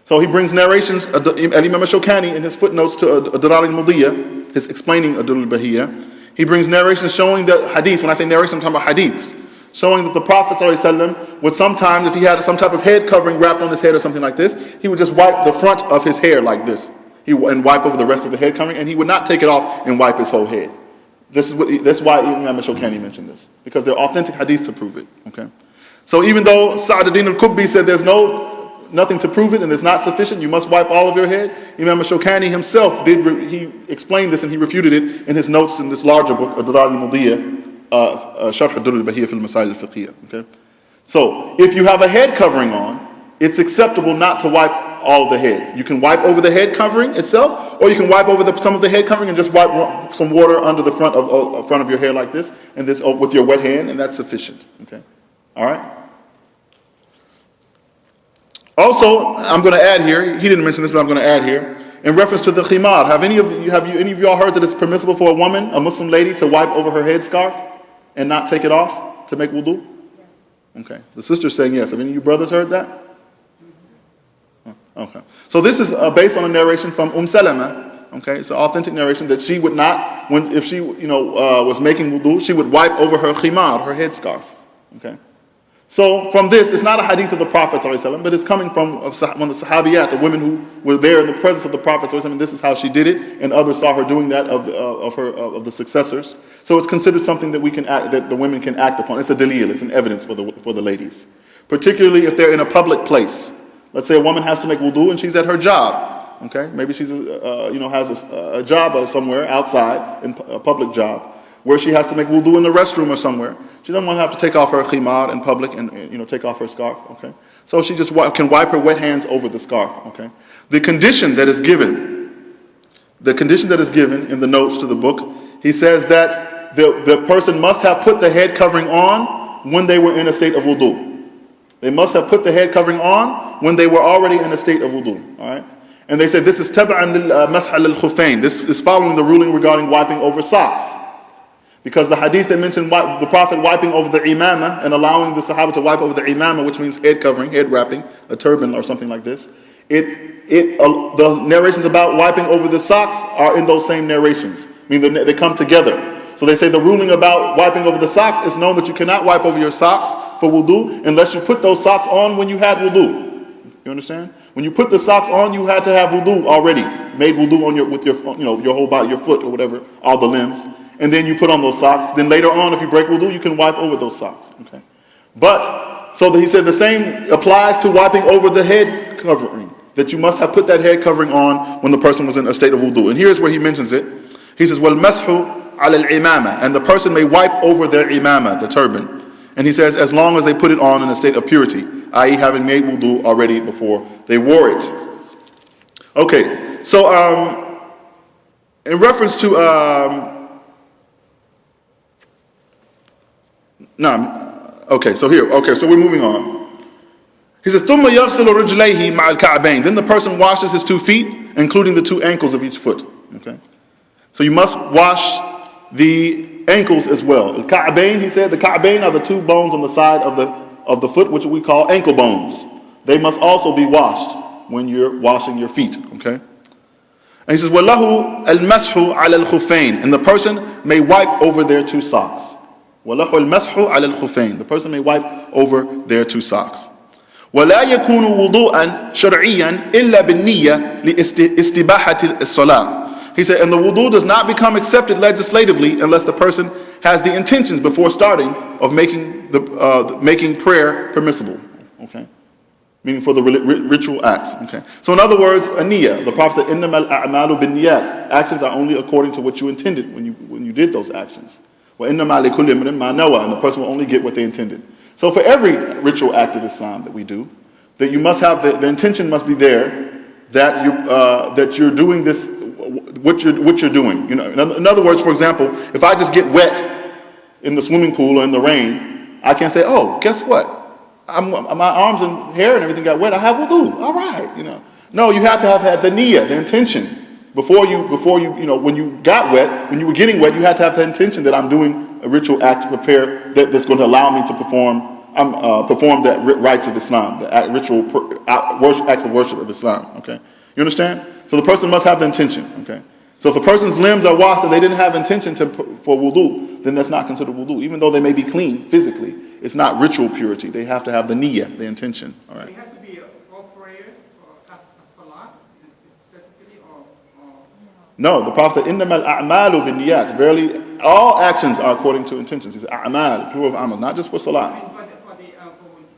So he brings narrations, Al-Imam Ash-Shawkaanee in his footnotes to Ad-Durar al-Bahiyyah, his explaining Ad-Durar ul-Bahiyyah, he brings narrations showing that hadith, when I say narration, I'm talking about hadiths, showing that the Prophet ﷺ would sometimes, if he had some type of head covering wrapped on his head or something like this, he would just wipe the front of his hair like this, and wipe over the rest of the head covering, and he would not take it off and wipe his whole head. That's why Imam Ash-Shawkaanee mentioned this, because there are authentic hadiths to prove it. Okay, so even though Sa'ad ad-Din al-Kubbi said there's nothing to prove it and it's not sufficient, you must wipe all of your head, Imam Ash-Shawkaanee himself he explained this and he refuted it in his notes in this larger book, Ad-Durar al-Bahiyyah, Ad-Durar ul-Bahiyyah feel-Masaa'il al-Fiqhiyyah. Okay, so if you have a head covering on, it's acceptable not to wipe all of the head. You can wipe over the head covering itself, or you can wipe over some of the head covering and just wipe some water under the front of your hair like this, and this with your wet hand, and that's sufficient. Okay, all right. Also, I'm going to add here. He didn't mention this, but I'm going to add here in reference to the khimar. Have any of you all heard that it's permissible for a woman, a Muslim lady, to wipe over her headscarf and not take it off to make wudu? Okay, the sister's saying yes. Have any of you brothers heard that? Okay, so this is based on a narration from Salama. Okay, it's an authentic narration that she would not, if she was making wudu, she would wipe over her khimar, her headscarf. Okay, so from this, it's not a hadith of the Prophet ﷺ, but it's coming from one of the sahabiyat, the women who were there in the presence of the Prophet ﷺ, and this is how she did it, and others saw her doing that of the successors. So it's considered something that that the women can act upon. It's a dalil, it's an evidence for the ladies, particularly if they're in a public place. Let's say a woman has to make wudu and she's at her job. Okay, maybe she's has a job somewhere outside, in a public job, where she has to make wudu in the restroom or somewhere. She doesn't want to have to take off her khimar in public and take off her scarf. Okay, so she just can wipe her wet hands over the scarf. Okay, the condition that is given in the notes to the book, he says that the person must have put the head covering on when they were in a state of wudu. They must have put the head covering on when they were already in a state of wudu. All right, and they said this is tab'an lil-masah al-khuffayn. This is following the ruling regarding wiping over socks. Because the hadith that mentioned the Prophet wiping over the imamah and allowing the Sahaba to wipe over the imamah, which means head covering, head wrapping, a turban or something like this, the narrations about wiping over the socks are in those same narrations. I mean, they come together. So they say the ruling about wiping over the socks is known that you cannot wipe over your socks for wudu unless you put those socks on when you had wudu. You understand? When you put the socks on, you had to have wudu already, made wudu with your whole body, your foot or whatever, all the limbs. and then you put on those socks. Then later on, if you break wudu, you can wipe over those socks. Okay. But, so that he said the same applies to wiping over the head covering, that you must have put that head covering on when the person was in a state of wudu. And here's where he mentions it. He says, وَالْمَسْحُ عَلَى الْإِمَامَةِ, and the person may wipe over their imama, the turban. And he says, as long as they put it on in a state of purity, i.e. having made wudu already before they wore it. Okay, so in reference to, so we're moving on. He says, ثُمَّ يَغْسِلُ رِجْلَيْهِ مَعَ الْكَعْبَيْنِ, then the person washes his 2 feet, including the 2 ankles of each foot. Okay, so you must wash the ankles as well. Al-Ka'bayn, he said, the Ka'bayn are the 2 bones on the side of the foot, which we call ankle bones. They must also be washed when you're washing your feet. Okay, and he says, وَلَهُ الْمَسْحُ عَلَى الْخُفَيْنِ, and the person may wipe over their 2 socks. وَلَهُ الْمَسْحُ عَلَى الْخُفَيْنِ, the person may wipe over their 2 socks. وَلَا يَكُونُ وُضُوءًا شَرْعِيًّا إِلَّا بِالنِّيَّةِ لِإِسْتِبَاحَةِ الصَّلَاةِ. He said, and the wudu does not become accepted legislatively unless the person has the intentions before starting of making prayer permissible. Okay, meaning for the ritual acts. Okay, so in other words, a niyyah. The Prophet said, إِنَّمَا الْأَعْمَالُ بِالنِّيَّاتِ. Actions are only according to what you intended when you did those actions. وَإِنَّمَا لِكُلِّ امْرِئٍ مَا نَوَى, and the person will only get what they intended. So for every ritual act of Islam that we do, that you must have the intention must be there that you're doing this. What you're doing, you know. In other words, for example, if I just get wet in the swimming pool or in the rain, I can say, "Oh, guess what? My arms and hair and everything got wet. I have wudu. All right, you know." No, you have to have had the niyyah, the intention, before you, when you got wet, when you were getting wet, you had to have the intention that I'm doing a ritual act to prepare that's going to allow me to perform the rites of Islam, the ritual acts of worship of Islam. Okay, you understand? So the person must have the intention, okay? So if a person's limbs are washed and they didn't have intention for wudu, then that's not considered wudu. Even though they may be clean physically, it's not ritual purity. They have to have the niyyah, the intention, all right? It has to be all prayers or salah specifically or... No, the Prophet said, إِنَّمَا الْأَعْمَالُ بِالنِّيَّاتِ. Verily, all actions are according to intentions. He said, a'mal, plural of amal, not just for salah. For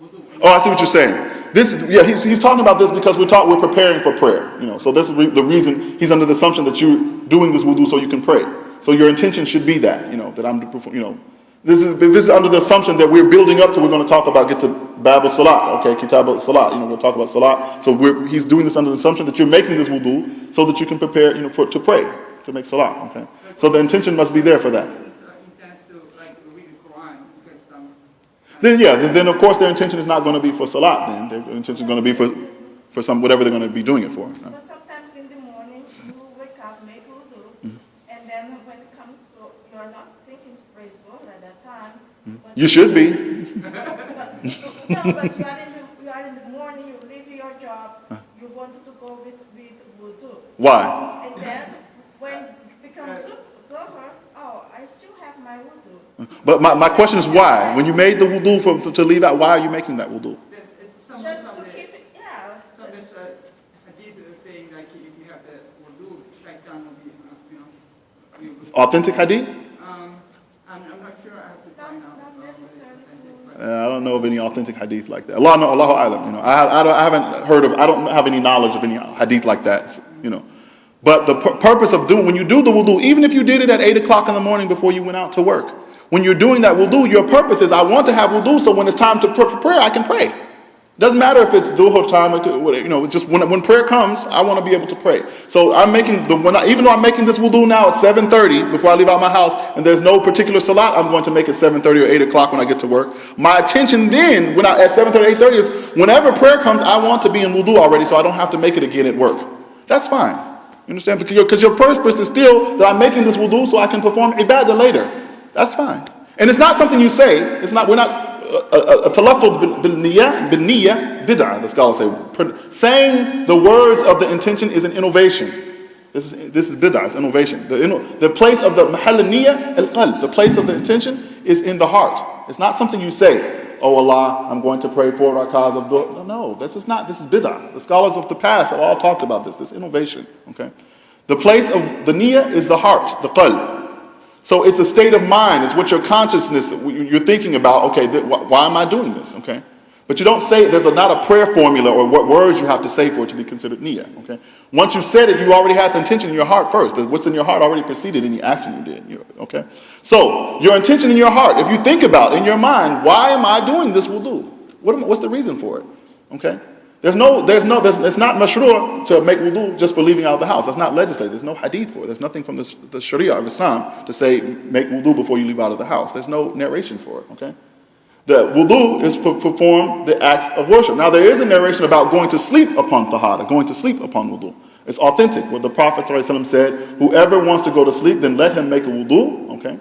wudu. Oh, I see what you're saying. He's talking about this because we're preparing for prayer. You know, so this is the reason he's under the assumption that you're doing this wudu so you can pray. So your intention should be that, that I'm, this is under the assumption that we're building up to. We're going to get to Bab al-Salat, okay, Kitab al-Salat. We'll talk about Salat. So he's doing this under the assumption that you're making this wudu so that you can prepare, to pray, to make Salat. Okay, so the intention must be there for that. Then of course their intention is not going to be for salat. Then their intention is going to be for some whatever they're going to be doing it for. So sometimes in the morning you wake up, make wudu, and then when it comes to you're not thinking to pray Zohar at that time. You should be. But you are in the morning. You leave your job. You wanted to go with wudu. Why? And then when it becomes Zohar, I still have my wudu. But my question is why? When you made the wudu to leave out, why are you making that wudu? It's Just to keep it, yeah. Some hadith is saying like if you have the wudu, shaitan will be, Authentic hadith? I'm not sure. I have to find out. Not necessarily. I don't know of any authentic hadith like that. Allahu a'lam. I haven't heard of. I don't have any knowledge of any hadith like that. But the purpose of when you do the wudu, even if you did it at 8 o'clock in the morning before you went out to work, when you're doing that wudu, your purpose is, I want to have wudu so when it's time to pray, I can pray. Doesn't matter if it's dhuhr time, it's just when prayer comes, I want to be able to pray. So I'm making even though I'm making this wudu now at 7:30 before I leave out my house, and there's no particular salat, I'm going to make it 7:30 or 8 o'clock when I get to work. My attention then, at 7:30, 8:30 is whenever prayer comes, I want to be in wudu already, so I don't have to make it again at work. That's fine. You understand? Because your purpose is still that I'm making this wudu so I can perform ibadah later. That's fine. And it's not something you say. We're not a talaffuz bil niyyah bid'ah, the scholars say. Saying the words of the intention is an innovation. This is bid'ah, it's innovation. The place of the mahal niyyah al-qalb, the place of the intention is in the heart. It's not something you say. Oh Allah, I'm going to pray 4 rakahs of dhuhr. No, this is bid'ah. The scholars of the past have all talked about this innovation. Okay, the place of the niyyah is the heart, the qalb. So it's a state of mind. It's what your consciousness, you're thinking about, okay, why am I doing this, okay? But you don't say, there's not a prayer formula or what words you have to say for it to be considered niyyah, okay? Once you've said it, you already had the intention in your heart first. What's in your heart already preceded any action you did, okay? So, your intention in your heart, if you think about in your mind, why am I doing this wudu? What's the reason for it, okay? It's not mashru' to make wudu just for leaving out of the house. That's not legislated. There's no hadith for it. There's nothing from the Sharee'ah of Islam to say make wudu before you leave out of the house. There's no narration for it, okay? The wudu is to perform the acts of worship. Now there is a narration about going to sleep upon tahara, going to sleep upon wudu. It's authentic, where the Prophet ﷺ said, whoever wants to go to sleep, then let him make a wudu, okay?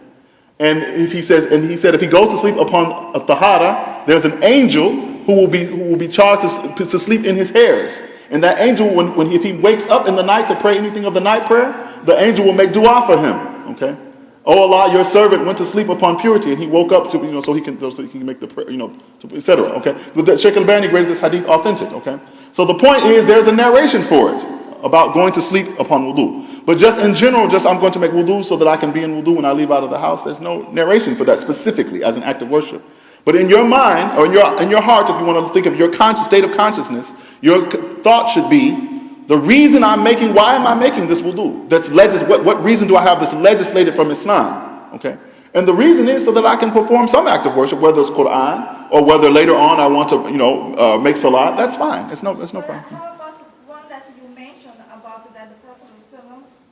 And he said if he goes to sleep upon a tahara, there's an angel who will be charged to sleep in his hairs. And that angel, if he wakes up in the night to pray anything of the night prayer, the angel will make dua for him, okay? Oh Allah, your servant went to sleep upon purity, and he woke up to, so he can make the prayer, etc. Okay, but Shaykh Al-Albani graded this hadith authentic. Okay, so the point is there's a narration for it about going to sleep upon wudu. But just in general, I'm going to make wudu so that I can be in wudu when I leave out of the house. There's no narration for that specifically as an act of worship. But in your mind or in your heart, if you want to think of your state of consciousness, your thought should be, the reason why am I making this wudu? What reason do I have this legislated from Islam? Okay? And the reason is so that I can perform some act of worship, whether it's Quran or whether later on I want to, make salat. That's fine. There's no problem. How about the one that you mentioned about that the Prophet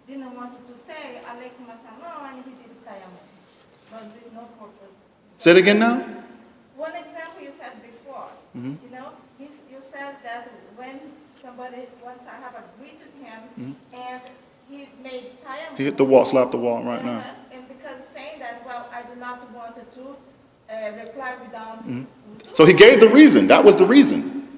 didn't want to say alaykum as-salam and he did tayammum, but with no purpose. Say it again now. One example you said before, you said that when once I have greeted him, and he made tayammum. He hit the wall, slapped the wall right now. And because saying that, I do not want to reply without. So he gave the reason. That was the reason.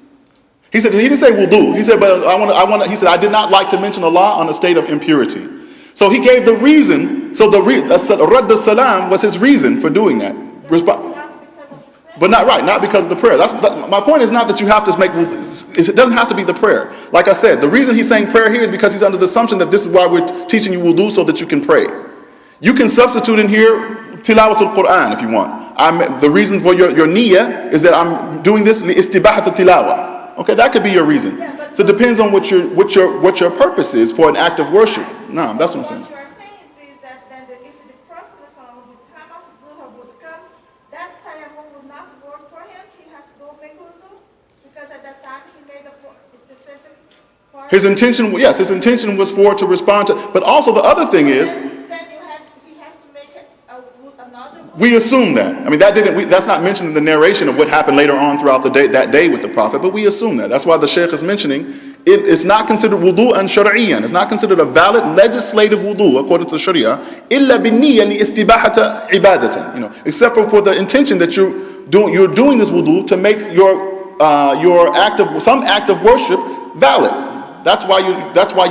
He didn't say wudu. He said, but he said, I did not like to mention Allah on a state of impurity. So he gave the reason. So Radd al-Salam was his reason for doing that. But not because of the prayer. My point is not that you have to make wudu. It doesn't have to be the prayer. Like I said, the reason he's saying prayer here is because he's under the assumption that this is why we're teaching you wudu, so that you can pray. You can substitute in here tilawatul Quran if you want. The reason for your niyyah is that I'm doing this li istibahat tilawa. Okay, that could be your reason. So it depends on what your purpose is for an act of worship. No, that's what I'm saying. What you are saying is that then if the Prophet would time of Zuhur would come, that tayammum would not work for him. He has to go make wudu because at that time he made a specific. His intention was for it to respond to. But also the other thing is, he has to make another. We assume that. I mean, that's not mentioned in the narration of what happened later on throughout that day with the Prophet, but we assume that. That's why the Shaykh is mentioning it's not considered wudu and shar'iyyan. It's not considered a valid legislative wudu according to the Sharia. Illa bin-niyya li istibahata ibadatan. Except for the intention that you're doing this wudu to make some act of worship valid. That's why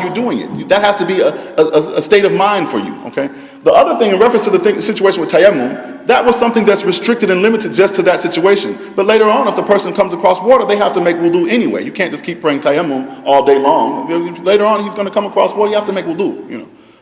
you're doing it. That has to be a state of mind for you. Okay. The other thing in reference to the situation with tayammum, that was something that's restricted and limited just to that situation. But later on, if the person comes across water, they have to make wudu anyway. You can't just keep praying tayammum all day long. Later on, he's going to come across water. You have to make wudu.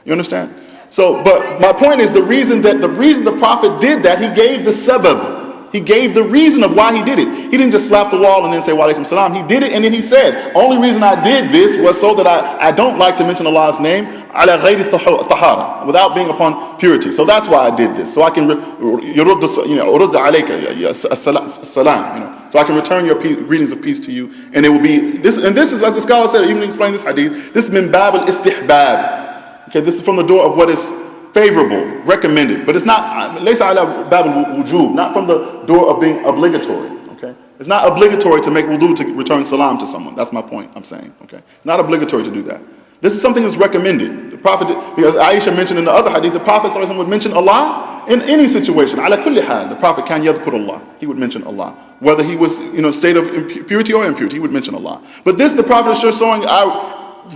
You understand? So, but my point is the reason the Prophet did that, he gave the sabab. He gave the reason of why he did it. He didn't just slap the wall and then say wa alaikum salam. He did it and then he said, only reason I did this was so that I don't like to mention Allah's name ala ghayri tahara, without being upon purity. So that's why I did this. So I can urud alayka salam, so I can return your greetings of peace to you. And it will be this, and this is, as the scholar said, even explain this hadith, this is min bab al-istihbab. Okay, this is from the door of what is favorable, recommended, but it's not laysa ala bab al-wujub, not from the door of being obligatory. Okay, it's not obligatory to make wudu to return salam to someone. That's my point. I'm saying. Okay, it's not obligatory to do that. This is something that's recommended. The Prophet, because Aisha mentioned in the other hadith, the Prophet would mention Allah in any situation. Ala kulli hal, the Prophet can yadhkur Allah. He would mention Allah, whether he was state of purity or impurity. He would mention Allah. But this, the Prophet is just showing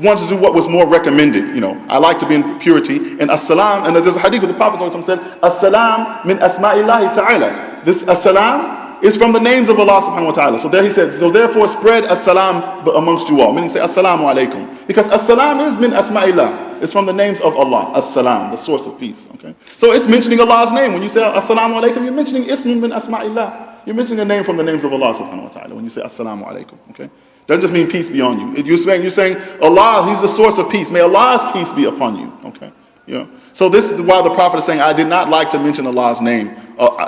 wanted to do what was more recommended. I like to be in purity. And as-salam, and there's a hadith where the Prophet said, as-salam min asma'illahi ta'ala. This as-salam is from the names of Allah subhanahu wa ta'ala. So there he said, so therefore spread as-salam amongst you all. Meaning say as-salamu alaykum. Because as-salam is min asma'illah. It's from the names of Allah. As-salam, the source of peace. Okay. So it's mentioning Allah's name. When you say as-salamu alaykum, you're mentioning ismun min asma'illah. You're mentioning a name from the names of Allah subhanahu wa ta'ala when you say as-salamu alaykum. Okay. Doesn't just mean peace be on you. You're saying Allah, He's the source of peace. May Allah's peace be upon you. Okay. You know. So this is why the Prophet is saying, I did not like to mention Allah's name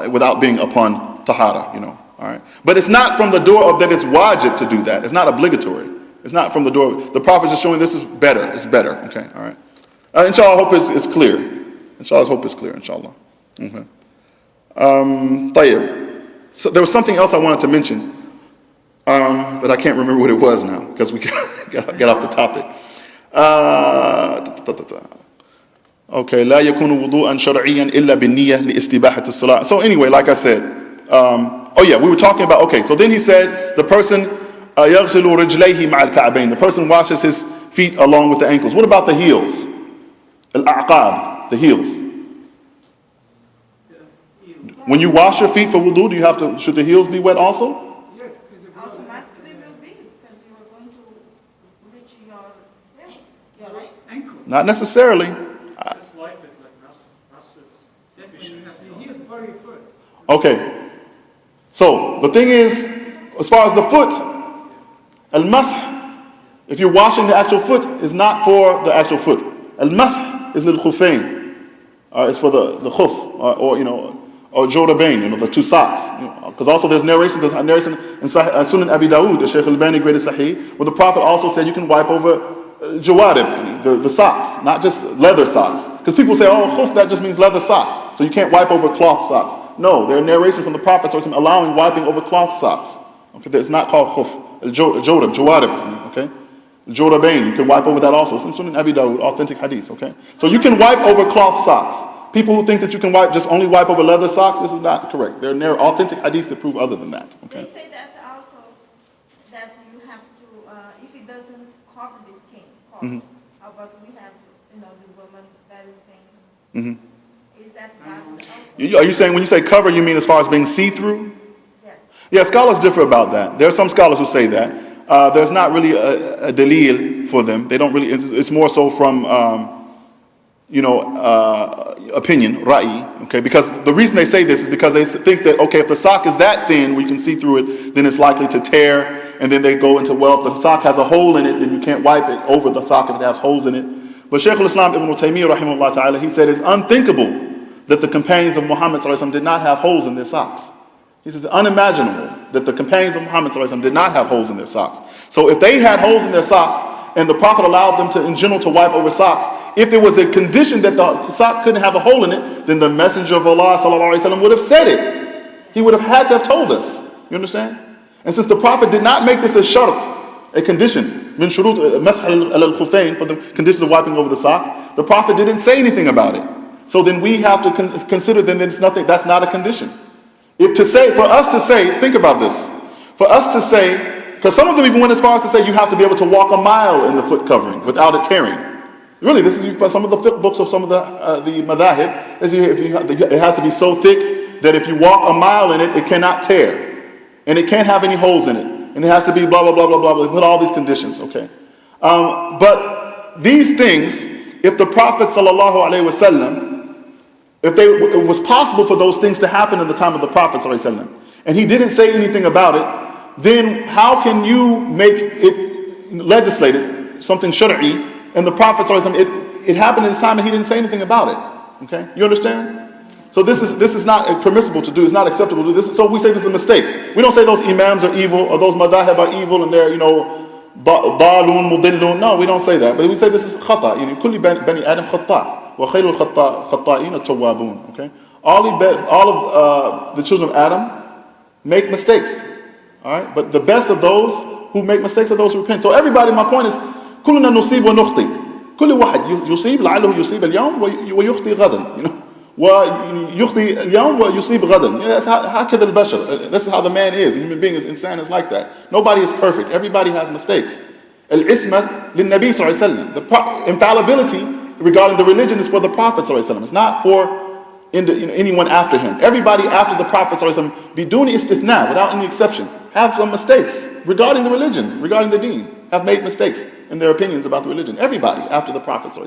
without being upon tahara, you know, all right. But it's not from the door of that it's wajib to do that. It's not obligatory. It's not from the door. The Prophet is showing this is better. It's better. Okay, all right. Inshallah, I hope it's clear. Inshallah, I hope it's clear. Inshallah. Okay. Tayyib. So there was something else I wanted to mention, but I can't remember what it was now because we get off the topic. Okay, لا يكون وضوءا شرعيا إلا بالنية لاستباحة الصلاة. So anyway, like I said, we were talking about, okay, so then he said the person يغسل رجليه مع الكعبين. The person washes his feet along with the ankles. What about the heels? Al-a'qab, the heels. When you wash your feet for wudu, should the heels be wet also? Yes, because the Automatically will be, because you are going to reach your leg. ankle. Not necessarily. Just wipe it like nas is That's when sufficient. you have the heels for your foot. Okay. So the thing is, as far as the foot, al-masah, if you're washing the actual foot, is not for the actual foot. Al-masah is lil-khufayn. It's for the khuf, or jorabain, the two socks. Because also there's narration in Sunan Abi Dawood, the Shaykh al-Albani graded Sahih, where the Prophet also said you can wipe over jawarib, the socks, not just leather socks. Because people say, khuf, that just means leather socks. So you can't wipe over cloth socks. No, there are narrations from the Prophet allowing wiping over cloth socks. Okay, it's not called khuf. Jawarib, okay? Jorabain, you can wipe over that also. It's in Sunan Abi Dawood, authentic hadith, okay? So you can wipe over cloth socks. People who think that you can only wipe over leather socks, this is not correct. There are authentic hadiths that prove other than that, okay? They say that also, that you have to, if it doesn't cover the skin, how about we have, the woman belly thing? Is that valid also? Are you saying, when you say cover, you mean as far as being see-through? Yes. Yeah, scholars differ about that. There are some scholars who say that. There's not really a dalil for them. They don't really, it's more so from, opinion, ra'i, okay? Because the reason they say this is because they think that, okay, if the sock is that thin where you can see through it, then it's likely to tear, and then they go into, well, if the sock has a hole in it, then you can't wipe it over the sock if it has holes in it. But Shaykh al-Islam ibn Taymiyyah, rahimahullah ta'ala, he said it's unthinkable that the companions of Muhammad did not have holes in their socks. He said it's unimaginable that the companions of Muhammad did not have holes in their socks. So if they had holes in their socks, and the Prophet allowed them to, in general, to wipe over socks, if there was a condition that the sock couldn't have a hole in it, then the Messenger of Allah sallallahu alaihi wasallam would have said it. He would have had to have told us. You understand? And since the Prophet did not make this a shart, a condition, min shurut masah al-khufayn, for the conditions of wiping over the socks, the Prophet didn't say anything about it. So then we have to consider that it's nothing. That's not a condition. For us to say, think about this. For us to say, because some of them even went as far as to say you have to be able to walk a mile in the foot covering without it tearing. Really, this is for some of the fiqh books of some of the madahib. It has to be so thick that if you walk a mile in it, it cannot tear, and it can't have any holes in it, and it has to be blah blah blah blah blah. Put all these conditions, okay? But these things, if the Prophet sallallahu alaihi wasallam, it was possible for those things to happen in the time of the Prophet sallallahu alaihi wasallam, and he didn't say anything about it, then how can you make it legislated, something shari'i, and the Prophet it happened in his time and he didn't say anything about it. Okay? You understand? So this is not permissible to do, it's not acceptable to do this. So we say this is a mistake. We don't say those imams are evil or those madahib are evil and they're, dalun, mudillun. No, we don't say that. But we say this is khata. Kulli bani Adam khata. Wa khayrul khata'in at-tawwabun. Okay? All of the children of Adam make mistakes. All right, but the best of those who make mistakes are those who repent. So everybody, my point is, كلنا نصيب ونخطئ. كل واحد يصيب لعله يصيب اليوم ويخطئ غدا. ويخطئ اليوم ويصيب غدا. That's هكذا البشر. This is how the man is. The human being is insane. Is like that. Nobody is perfect. Everybody has mistakes. العصمة للنبي صلى الله عليه وسلم. The infallibility regarding the religion is for the Prophet صلى الله عليه وسلم. It's not for anyone after him. Everybody after the Prophet biduni istithna, without any exception, have some mistakes regarding the religion, regarding the deen, have made mistakes in their opinions about the religion. Everybody after the Prophet,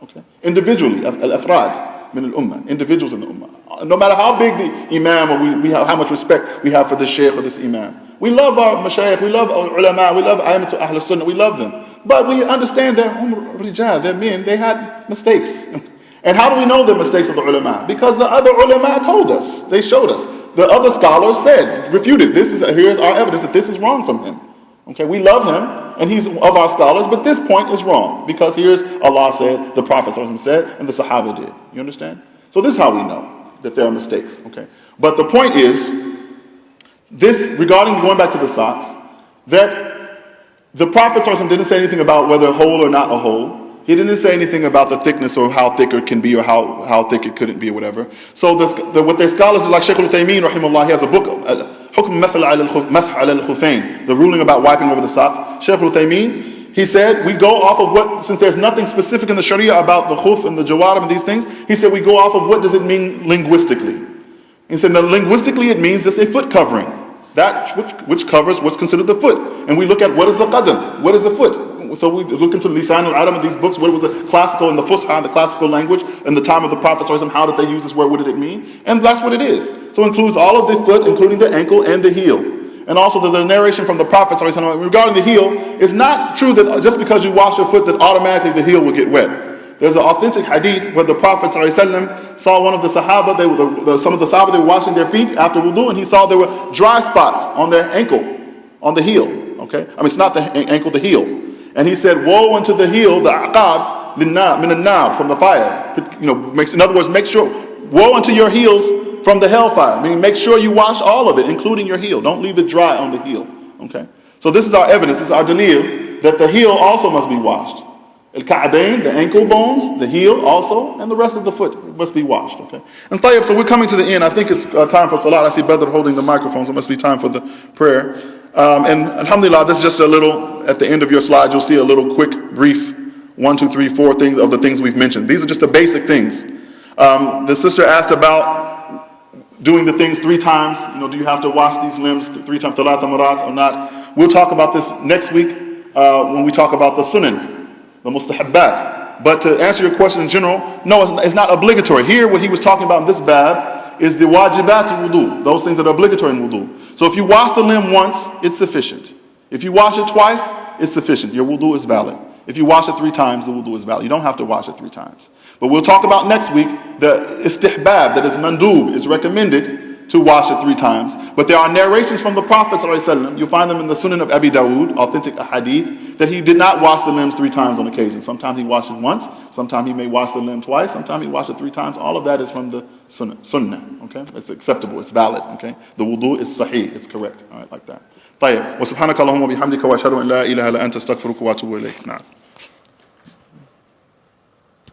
okay? Individually, al-afrad min al-ummah, individuals in the ummah. No matter how big the imam or we have, how much respect we have for this shaykh or this imam. We love our mashayikh, we love our ulama, we love a'immatu ahl sunnah, we love them. But we understand they're rijal, they're men, they had mistakes. And how do we know the mistakes of the ulama? Because the other ulama told us, they showed us. The other scholars said, refuted, here's our evidence that this is wrong from him. Okay, we love him, and he's of our scholars, but this point is wrong. Because here's Allah said, the Prophet said, and the Sahaba did. You understand? So this is how we know that there are mistakes. Okay. But the point is, this, regarding going back to the socks, that the Prophet didn't say anything about whether a hole or not a hole. He didn't say anything about the thickness or how thick it can be or how thick it couldn't be or whatever. So what their scholars do, like Shaykh al-Uthaymeen, rahimahullah, he has a book, Hukm Masah al-Khuffayn, the ruling about wiping over the socks. Shaykh al-Uthaymeen, he said, we go off of what, since there's nothing specific in the Sharee'ah about the khuf and the jawarib and these things, he said we go off of what does it mean linguistically. He said, now, linguistically it means just a foot covering. That which covers what's considered the foot. And we look at what is the qadam, what is the foot. So we look into Lisan al-Arab and these books, what was the classical and the Fusha, the classical language, in the time of the Prophet, how did they use this word, what did it mean? And that's what it is. So it includes all of the foot, including the ankle and the heel. And also the narration from the Prophet regarding the heel, it's not true that just because you wash your foot that automatically the heel will get wet. There's an authentic hadith where the Prophet saw one of the Sahaba, some of the Sahaba, they were washing their feet after wudu, and he saw there were dry spots on their ankle, on the heel. Okay? I mean, it's not the ankle, the heel. And he said, woe unto the heel, the aqab, min an-nar, from the fire. In other words, make sure, woe unto your heels from the hellfire. Meaning make sure you wash all of it, including your heel. Don't leave it dry on the heel. Okay? So this is our evidence, this is our dalil, that the heel also must be washed. Al-ka'bayn, the ankle bones, the heel also, and the rest of the foot must be washed. Okay? And tayyib, so we're coming to the end. I think it's time for salat. I see Badr holding the microphone, so it must be time for the prayer. And alhamdulillah, this is just a little, at the end of your slide, you'll see a little quick, brief 1, 2, 3, 4 things of the things we've mentioned. These are just the basic things. The sister asked about doing the things 3 times. Do you have to wash these limbs 3 times, thalatha marat or not? We'll talk about this next week when we talk about the sunan, the mustahabbat. But to answer your question in general, no, it's not obligatory. Here, what he was talking about in this bab is the wajibat al-wudu, those things that are obligatory in wudu. So if you wash the limb once, it's sufficient. If you wash it twice, it's sufficient. Your wudu is valid. If you wash it 3 times, the wudu is valid. You don't have to wash it 3 times. But we'll talk about next week the istihbab, that is mandub, is recommended to wash it 3 times. But there are narrations from the Prophet ﷺ, you'll find them in the Sunan of Abi Dawood, authentic hadith, that he did not wash the limbs 3 times on occasion. Sometimes he washed it once, sometimes he may wash the limb twice, sometimes he washed it 3 times. All of that is from the sunnah, okay? It's acceptable, it's valid, okay? The wudu is sahih, it's correct, all right, like that. طيب وسبحانك اللهم وبحمدك واشهد ان لا اله الا انت استغفرك واتوب اليك. نعم.